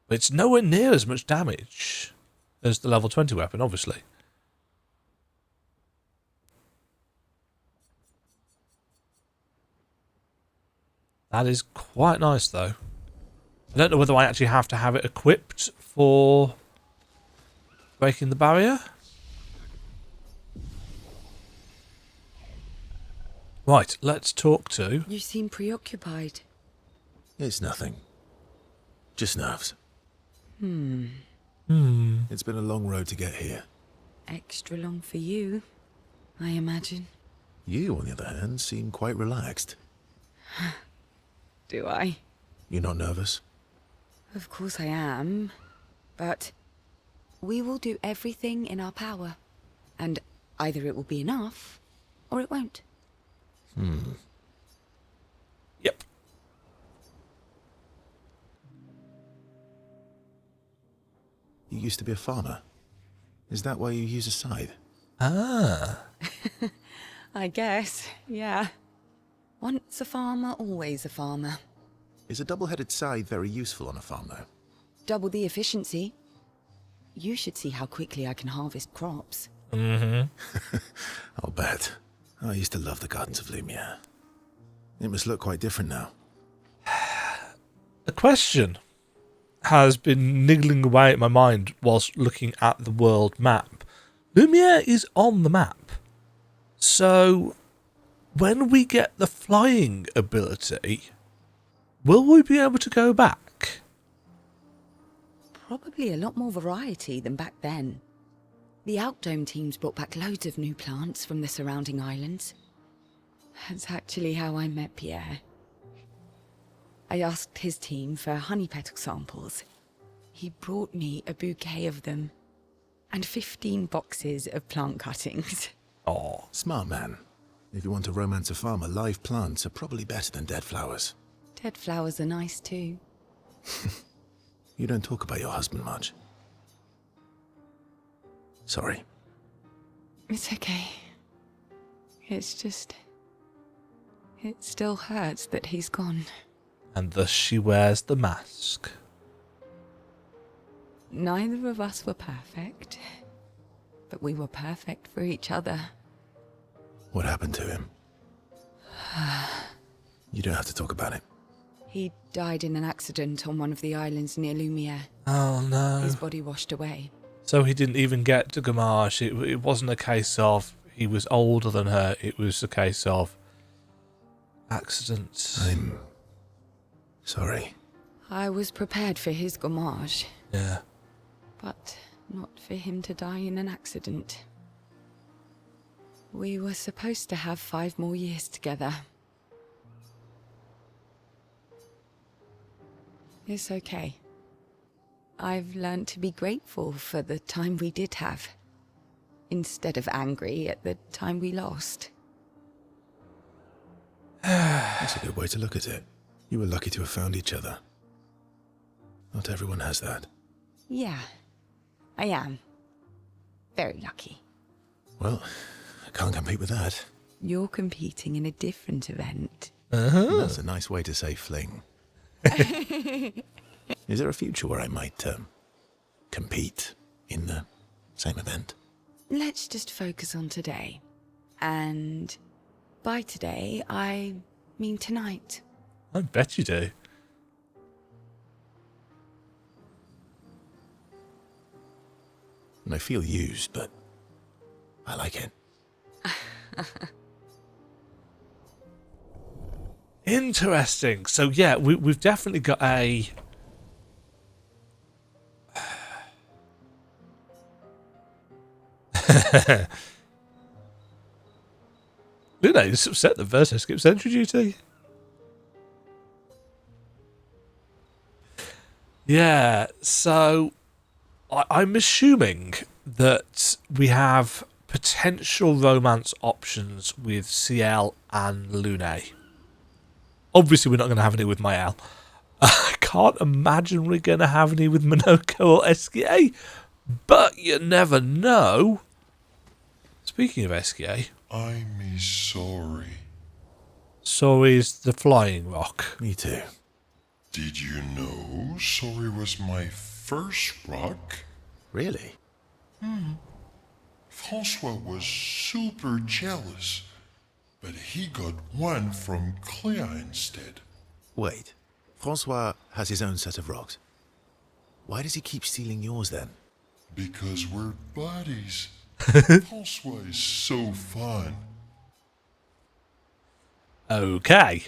But it's nowhere near as much damage as the level 20 weapon, obviously. That is quite nice, though. I don't know whether I actually have to have it equipped for breaking the barrier. Right, let's talk to... You seem preoccupied. It's nothing. Just nerves. It's been a long road to get here. Extra long for you, I imagine. You, on the other hand, seem quite relaxed. Do I? You're not nervous? Of course I am. But we will do everything in our power. And either it will be enough, or it won't. Yep. You used to be a farmer. Is that why you use a scythe? Ah. I guess, yeah. Once a farmer, always a farmer. Is a double-headed scythe very useful on a farm, though? Double the efficiency. You should see how quickly I can harvest crops. Mm-hmm. I'll bet. I used to love the gardens of Lumiere. It must look quite different now. A question has been niggling away at my mind whilst looking at the world map. Lumiere is on the map. So, when we get the flying ability, will we be able to go back? Probably a lot more variety than back then. The Outdome teams brought back loads of new plants from the surrounding islands. That's actually how I met Pierre. I asked his team for honey petal samples. He brought me a bouquet of them, and 15 boxes of plant cuttings. Oh, smart man. If you want to romance a farmer, live plants are probably better than dead flowers. Dead flowers are nice too. You don't talk about your husband much. Sorry. It's okay. It's just... it still hurts that he's gone. and thus she wears the mask. Neither of us were perfect, but we were perfect for each other. What happened to him? You don't have to talk about it. He died in an accident on one of the islands near Lumiere. Oh no. His body washed away. So he didn't even get to Gamage. It wasn't a case of he was older than her. It was a case of accident. I'm sorry. I was prepared for his Gamage, Yeah. but not for him to die in an accident. We were supposed to have 5 more years together. It's okay. I've learned to be grateful for the time we did have, instead of angry at the time we lost. That's a good way to look at it. You were lucky to have found each other. Not everyone has that. Yeah, I am. Very lucky. Well, I can't compete with that. You're competing in a different event. That's a nice way to say fling. Is there a future where I might compete in the same event? Let's just focus on today. And by today, I mean tonight. I bet you do. And I feel used, but I like it. Interesting. So yeah, we've definitely got a... Luna is upset that Verso skips entry duty. Yeah, so I'm assuming that we have potential romance options with CL and Lune. Obviously, we're not going to have any with Mael. I can't imagine we're going to have any with Monoko or SKA, but you never know. Speaking of SKA, I'm sorry. Sorry is the flying rock. Me too. Did you know Sorry was my first rock? Really? Francois was super jealous, but he got one from Clair instead. Wait, Francois has his own set of rocks. Why does he keep stealing yours then? Because we're buddies. Francois is so fun. Okay.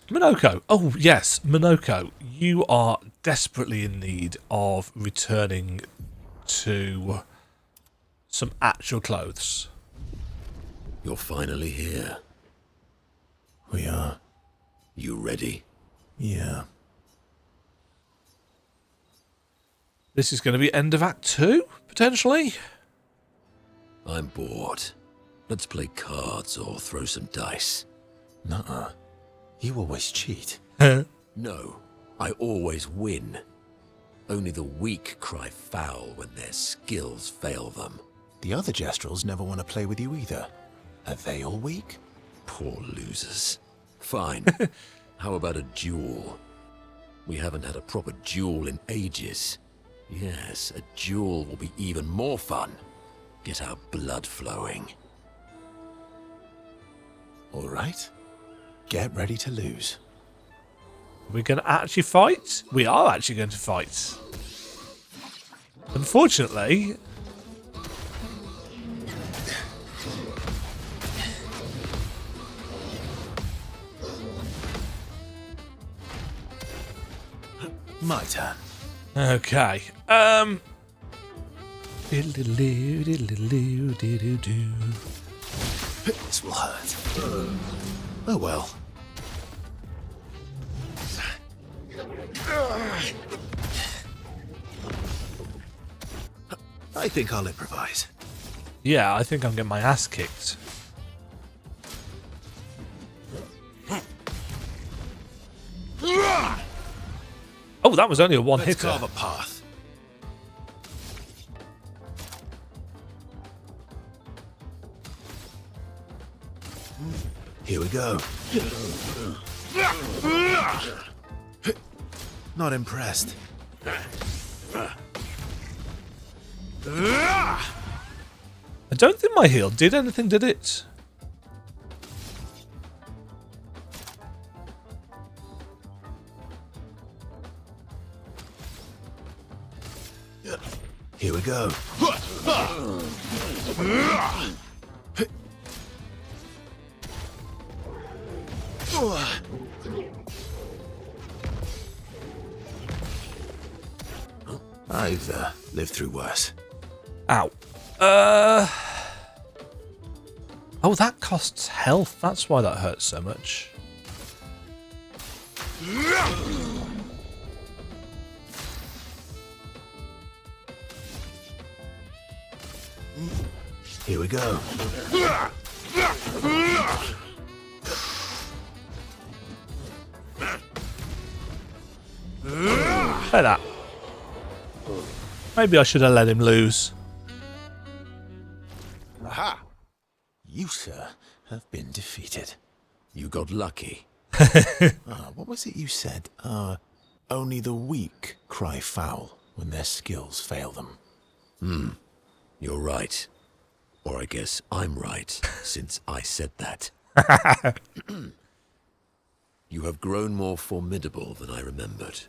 Monoko. Oh, yes, Monoko. You are desperately in need of returning to some actual clothes. You're finally here. We are. You ready? Yeah. This is going to be end of Act 2, potentially? I'm bored. Let's play cards or throw some dice. Nuh-uh. You always cheat. No, I always win. Only the weak cry foul when their skills fail them. The other Jestrels never want to play with you either. Are they all weak? Poor losers. Fine. How about a duel? We haven't had a proper duel in ages. Yes, a duel will be even more fun. Get our blood flowing. All right. Get ready to lose. We're going to actually fight? We are actually going to fight. Unfortunately... My turn. Okay. This will hurt. Oh well. I think I'll improvise. Yeah, I think I'm getting my ass kicked. Oh, that was only a one-hitter. Let's carve a path. Here we go. Not impressed. I don't think my heal did anything, did it? Here we go. I've lived through worse. Ow. Oh, that costs health. That's why that hurts so much. Here we go. Like that. Maybe I should have let him lose. Aha! You, sir, have been defeated. You got lucky. What was it you said? Only the weak cry foul when their skills fail them. You're right. Or I guess I'm right, since I said that. You have grown more formidable than I remembered.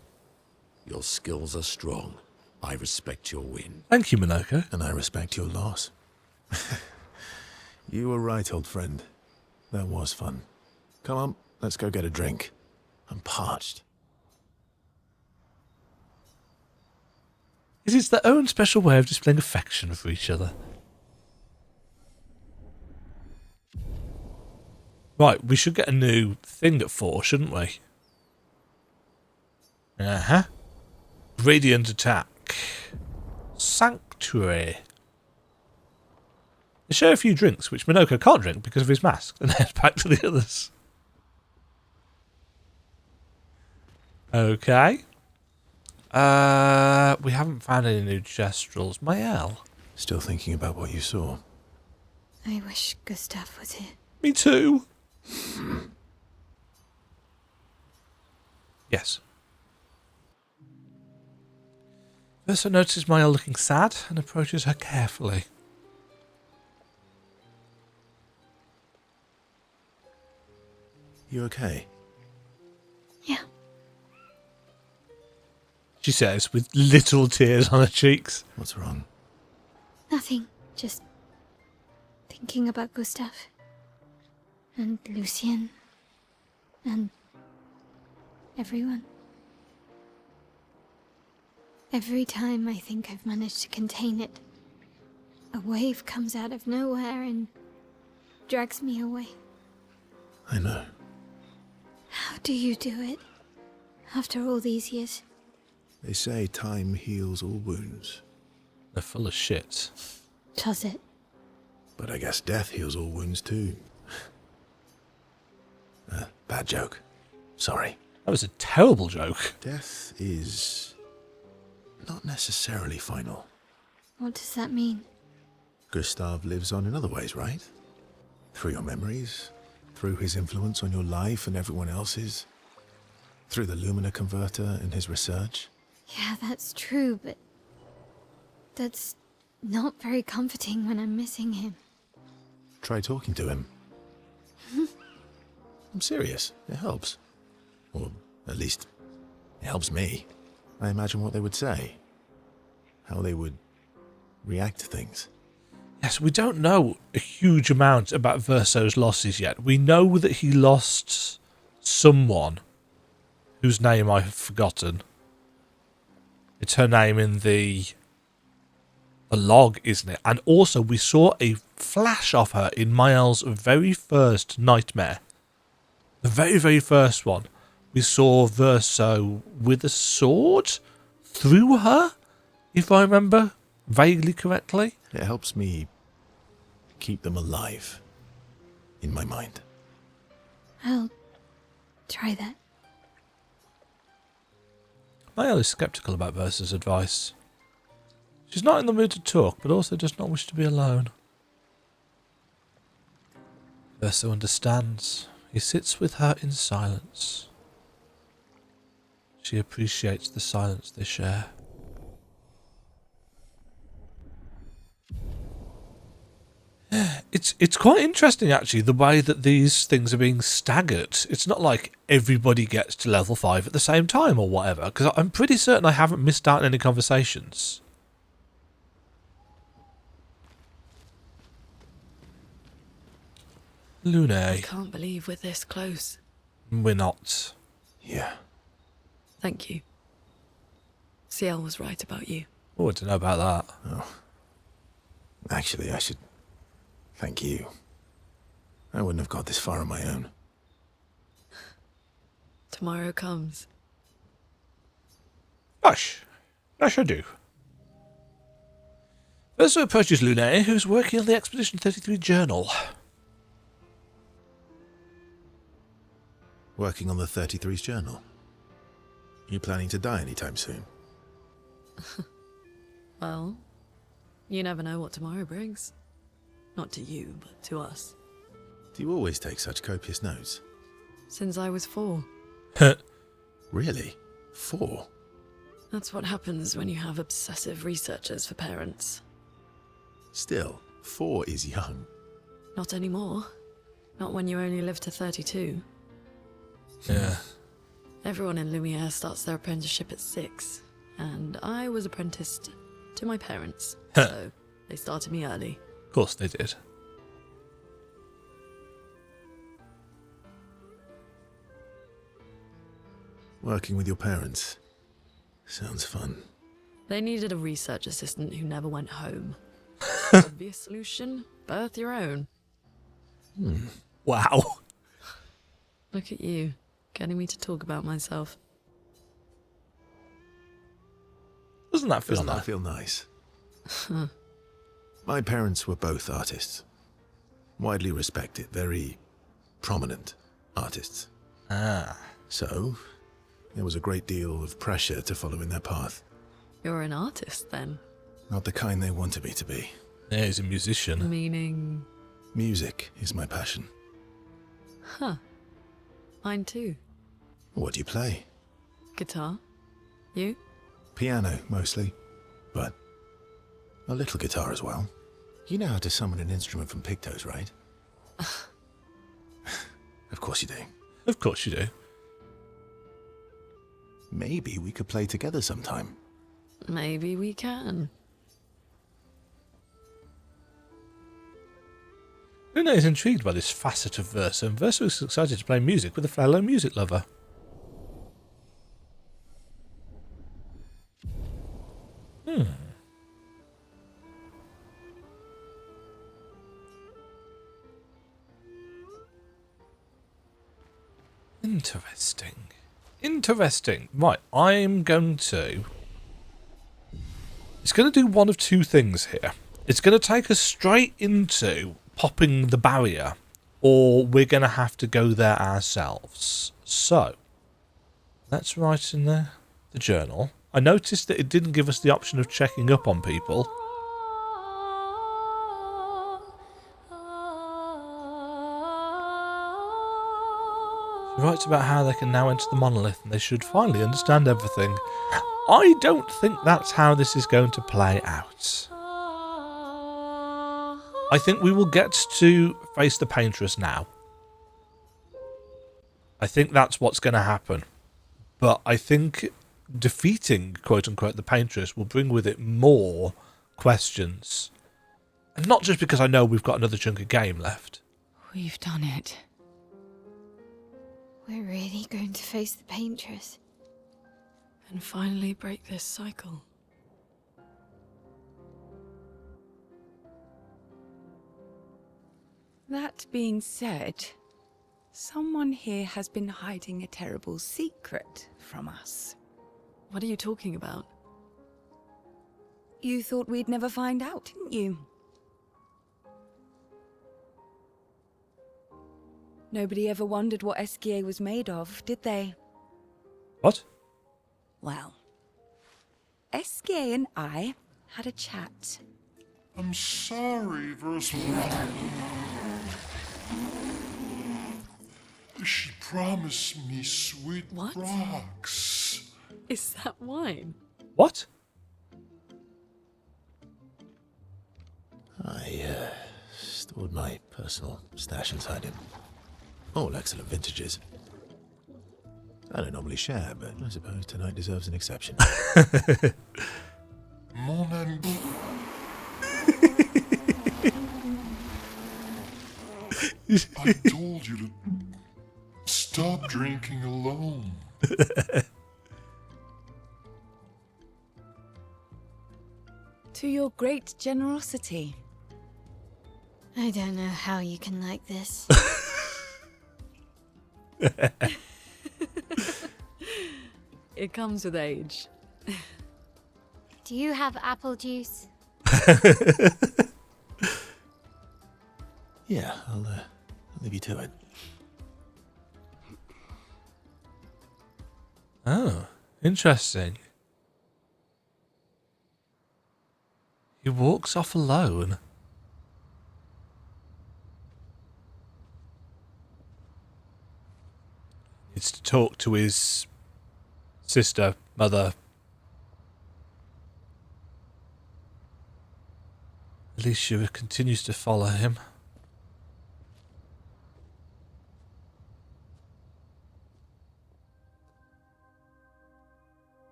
Your skills are strong. I respect your win. Thank you, Minoko. And I respect your loss. You were right, old friend. That was fun. Come on, let's go get a drink. I'm parched. It is their own special way of displaying affection for each other. Right, we should get a new thing at 4, shouldn't we? Radiant attack. Sanctuary. They share a few drinks, which Minoko can't drink because of his mask, and then back to the others. Okay. We haven't found any new gestrels. Mael. Still thinking about what you saw. I wish Gustav was here. Me too. Yes. Verso notices Mael looking sad and approaches her carefully. You okay? Yeah. She says with little tears on her cheeks. What's wrong? Nothing. Just thinking about Gustav. And Lucien. And everyone. Every time I think I've managed to contain it, a wave comes out of nowhere and drags me away. I know. How do you do it? After all these years? They say time heals all wounds. They're full of shit. Does it? But I guess death heals all wounds too. Bad joke. Sorry. That was a terrible joke. Death is not necessarily final. What does that mean? Gustav lives on in other ways, right? Through your memories, through his influence on your life and everyone else's, through the Lumina converter and his research. Yeah, that's true, but that's not very comforting when I'm missing him. Try talking to him. I'm serious. It helps. Or at least, it helps me. I imagine what they would say. How they would react to things. Yes, we don't know a huge amount about Verso's losses yet. We know that he lost someone whose name I have forgotten. It's her name in the log, isn't it? And also we saw a flash of her in Mael's very first nightmare. The very, very first one. We saw Verso with a sword through her, if I remember vaguely correctly. It helps me keep them alive in my mind. I'll try that. Mael is sceptical about Verso's advice. She's not in the mood to talk, but also does not wish to be alone. Verso understands. He sits with her in silence. She appreciates the silence they share. It's quite interesting, actually, the way that these things are being staggered. It's not like everybody gets to level 5 at the same time or whatever, because I'm pretty certain I haven't missed out on any conversations. Lune. I can't believe we're this close. We're not. Yeah. Thank you. Ciel was right about you. Oh, I don't know about that. Oh. Actually, I should thank you. I wouldn't have got this far on my own. Tomorrow comes. Gosh, I should do. Verso approaches Lune, who's working on the Expedition 33 journal. Working on the 33's journal. You planning to die anytime soon? Well, you never know what tomorrow brings. Not to you, but to us. Do you always take such copious notes? Since I was 4. Really? 4? That's what happens when you have obsessive researchers for parents. Still, 4 is young. Not anymore. Not when you only live to 32. Yeah. Everyone in Lumiere starts their apprenticeship at 6, and I was apprenticed to my parents, so they started me early. Of course they did. Working with your parents. Sounds fun. They needed a research assistant who never went home. Obvious solution, birth your own. Wow. Look at you, getting me to talk about myself. Doesn't that feel Doesn't nice? that feel nice? My parents were both artists. Widely respected, very prominent artists. Ah. So, there was a great deal of pressure to follow in their path. You're an artist, then? Not the kind they wanted me to be. Yeah, he's a musician. Meaning? Music is my passion. Huh. Mine too. What do you play? Guitar. You? Piano, mostly. But a little guitar as well. You know how to summon an instrument from pigtoes, right? Of course you do. Of course you do. Maybe we could play together sometime. Maybe we can. Luna is intrigued by this facet of Verso, and Verso is excited to play music with a fellow music lover. Interesting. Interesting. Right, I'm going to... It's going to do one of two things here. It's going to take us straight into popping the barrier, or we're going to have to go there ourselves. So, let's write in the journal. I noticed that it didn't give us the option of checking up on people. She writes about how they can now enter the Monolith and they should finally understand everything. I don't think that's how this is going to play out. I think we will get to face the Paintress now. I think that's what's going to happen. But I think defeating, quote-unquote, the Paintress will bring with it more questions. And not just because I know we've got another chunk of game left. We've done it. We're really going to face the Paintress. And finally break this cycle. That being said, someone here has been hiding a terrible secret from us. What are you talking about? You thought we'd never find out, didn't you? Nobody ever wondered what Esquier was made of, did they? What? Well, Esquier and I had a chat. I'm sorry, Verso. She promised me sweet What? rocks. Is that wine? What? I stored my personal stash inside him. All excellent vintages. I don't normally share, but I suppose tonight deserves an exception. Mon ami. I told you to stop drinking alone. To your great generosity. I don't know how you can like this. It comes with age. Do you have apple juice? Yeah, I'll leave you to it. Oh, interesting. He walks off alone. Needs to talk to his sister, mother. Alicia continues to follow him.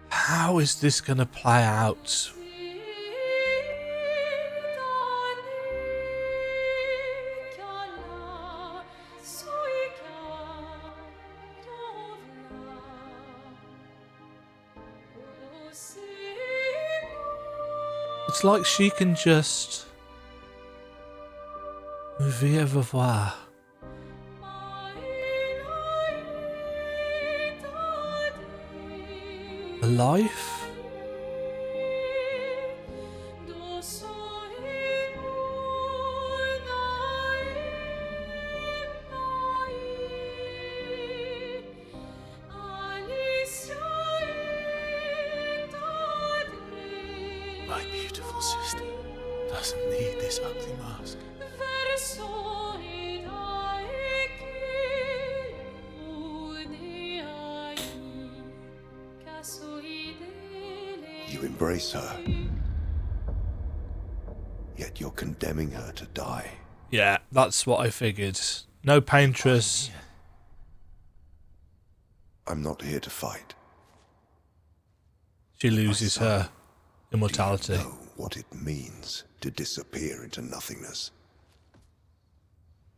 How is this going to play out? It's like she can just au revoir. A life? My beautiful sister doesn't need this ugly mask. You embrace her, yet you're condemning her to die. Yeah, that's what I figured. No Paintress. I'm not here to fight. She loses her immortality. Do you know what it means to disappear into nothingness?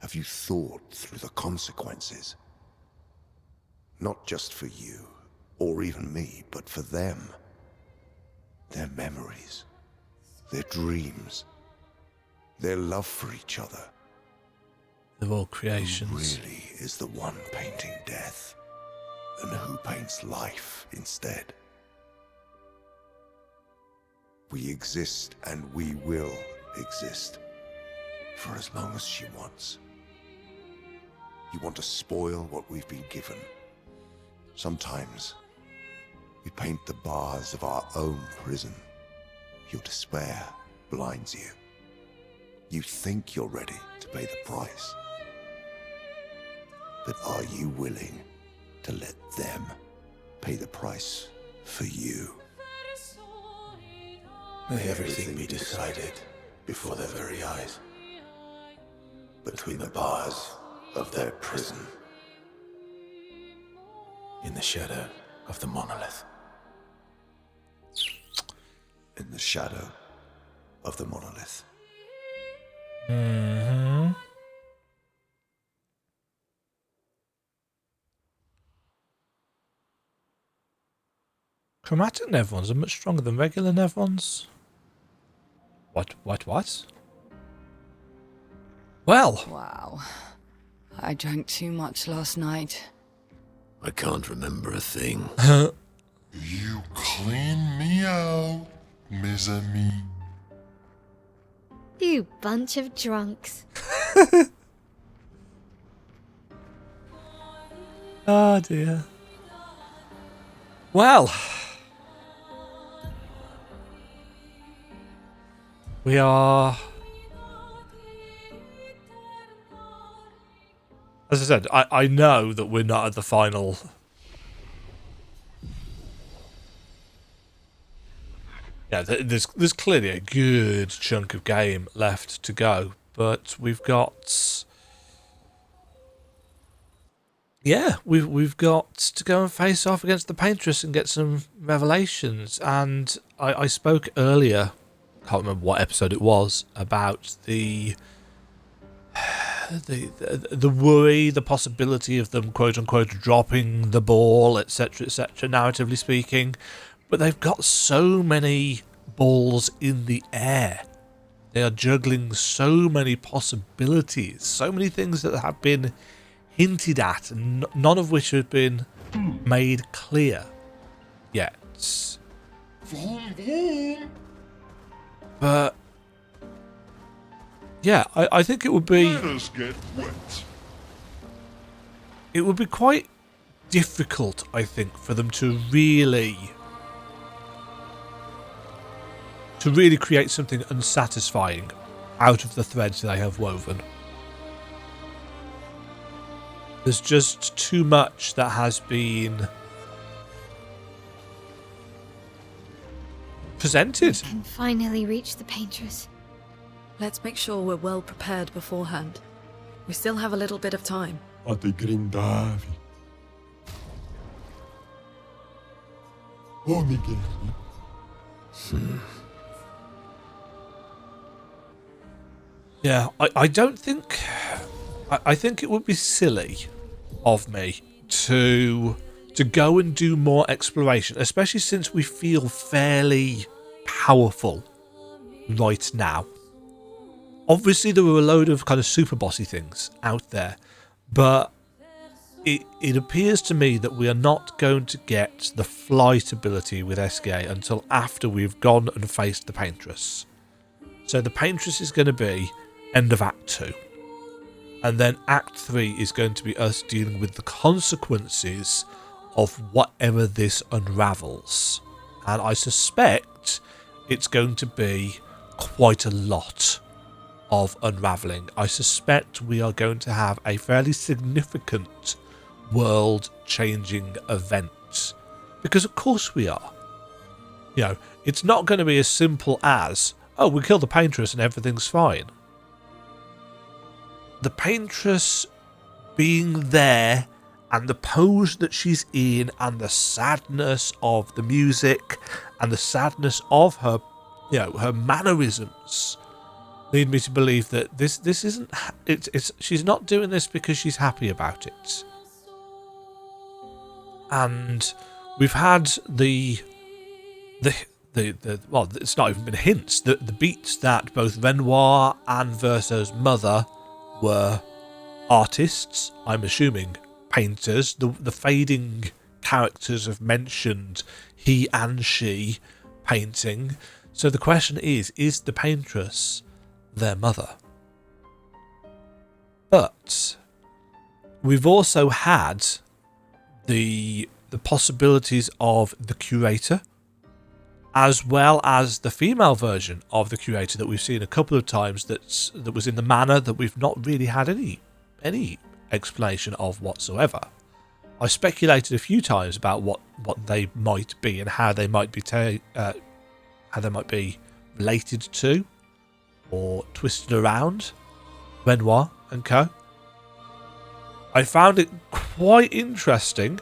Have you thought through the consequences? Not just for you, or even me, but for them. Their memories, their dreams, their love for each other. They're all creations. Who really is the one painting death, and who paints life instead? We exist and we will exist for as long as she wants. You want to spoil what we've been given. Sometimes we paint the bars of our own prison. Your despair blinds you. You think you're ready to pay the price. But are you willing to let them pay the price for you? May everything be decided before their very eyes, between the bars of their prison, in the shadow of the monolith. In the shadow of the monolith. Mm-hmm. Chromatic Nevrons are much stronger than regular Nevrons. What? Well. Wow. I drank too much last night. I can't remember a thing. You clean me out, mes amis. You bunch of drunks. Oh dear. Well. We are... As I said, I know that we're not at the final... Yeah, there's clearly a good chunk of game left to go, but we've got... Yeah, we've got to go and face off against the Paintress and get some revelations. And I spoke earlier, can't remember what episode it was, about the worry, the possibility of them quote unquote dropping the ball, etc., narratively speaking. But they've got so many balls in the air They are juggling so many possibilities, so many things that have been hinted at, and none of which have been made clear yet. But yeah, I think it would be. Let us get wet. It would be quite difficult, I think, for them to really create something unsatisfying out of the threads they have woven. There's just too much that has been presented. We can finally reach the Paintress. Let's make sure we're well prepared beforehand. We still have a little bit of time. Yeah, I don't think... I think it would be silly of me to go and do more exploration, especially since we feel fairly powerful right now. Obviously, there were a load of kind of super bossy things out there, but it appears to me that we are not going to get the flight ability with SKA until after we've gone and faced the Paintress. So the Paintress is going to be end of Act 2. And then Act 3 is going to be us dealing with the consequences of whatever this unravels. And I suspect it's going to be quite a lot of unraveling. I suspect we are going to have a fairly significant world-changing event. Because of course we are. You know, it's not going to be as simple as, oh, we kill the Paintress and everything's fine. The Paintress being there and the pose that she's in and the sadness of the music and the sadness of her, you know, her mannerisms lead me to believe that this isn't, it's she's not doing this because she's happy about it. And we've had the well, it's not even been hints, the beats that both Renoir and Verso's mother were artists, I'm assuming painters. The fading characters have mentioned he and she painting. So the question is the Paintress their mother? But we've also had the possibilities of the Curator, as well as the female version of the Curator that we've seen a couple of times that was in the Manor that we've not really had any explanation of whatsoever. I speculated a few times about what they might be and how they might be related to or twisted around Renoir and co. I found it quite interesting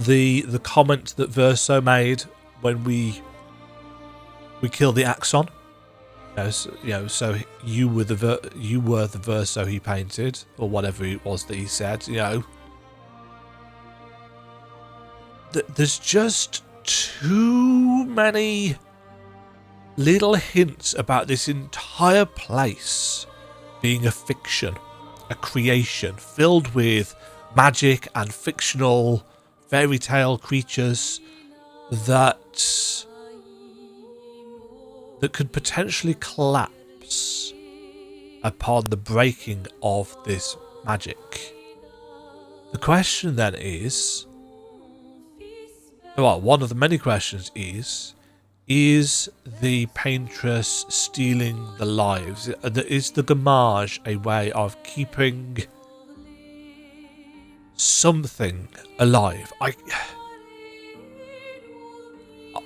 the comment that Verso made when we killed the Axon. So you were the Verso he painted, or whatever it was that he said. There's just too many little hints about this entire place being a fiction, a creation filled with magic and fictional fairy tale creatures that could potentially collapse upon the breaking of this magic. The question then is, well, one of the many questions is the Paintress stealing the lives? Is the Demajen a way of keeping something alive?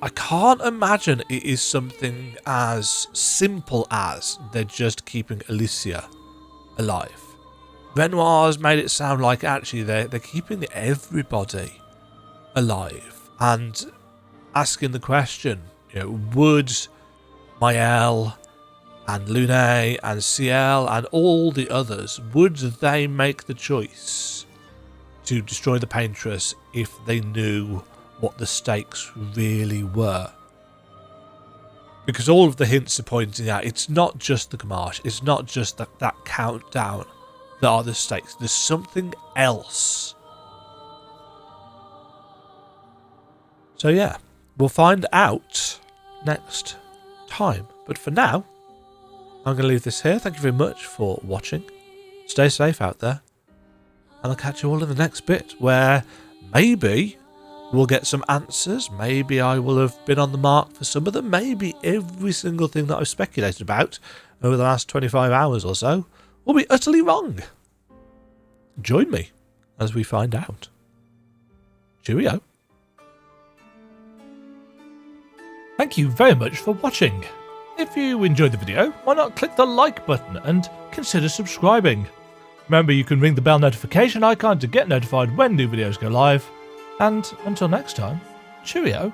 I can't imagine it is something as simple as they're just keeping Alicia alive. Renoir's made it sound like actually they're keeping everybody alive and asking the question, would Maëlle and Lune and Ciel and all the others, would they make the choice to destroy the Paintress if they knew what the stakes really were? Because all of the hints are pointing out it's not just the Gamash, it's not just that countdown that are the stakes. There's something else. So yeah, we'll find out next time. But for now, I'm going to leave this here. Thank you very much for watching. Stay safe out there. And I'll catch you all in the next bit, where maybe we'll get some answers. Maybe I will have been on the mark for some of them. Maybe every single thing that I've speculated about over the last 25 hours or so will be utterly wrong. Join me as we find out. Cheerio. Thank you very much for watching. If you enjoyed the video, why not click the like button and consider subscribing. Remember, you can ring the bell notification icon to get notified when new videos go live. And until next time, cheerio.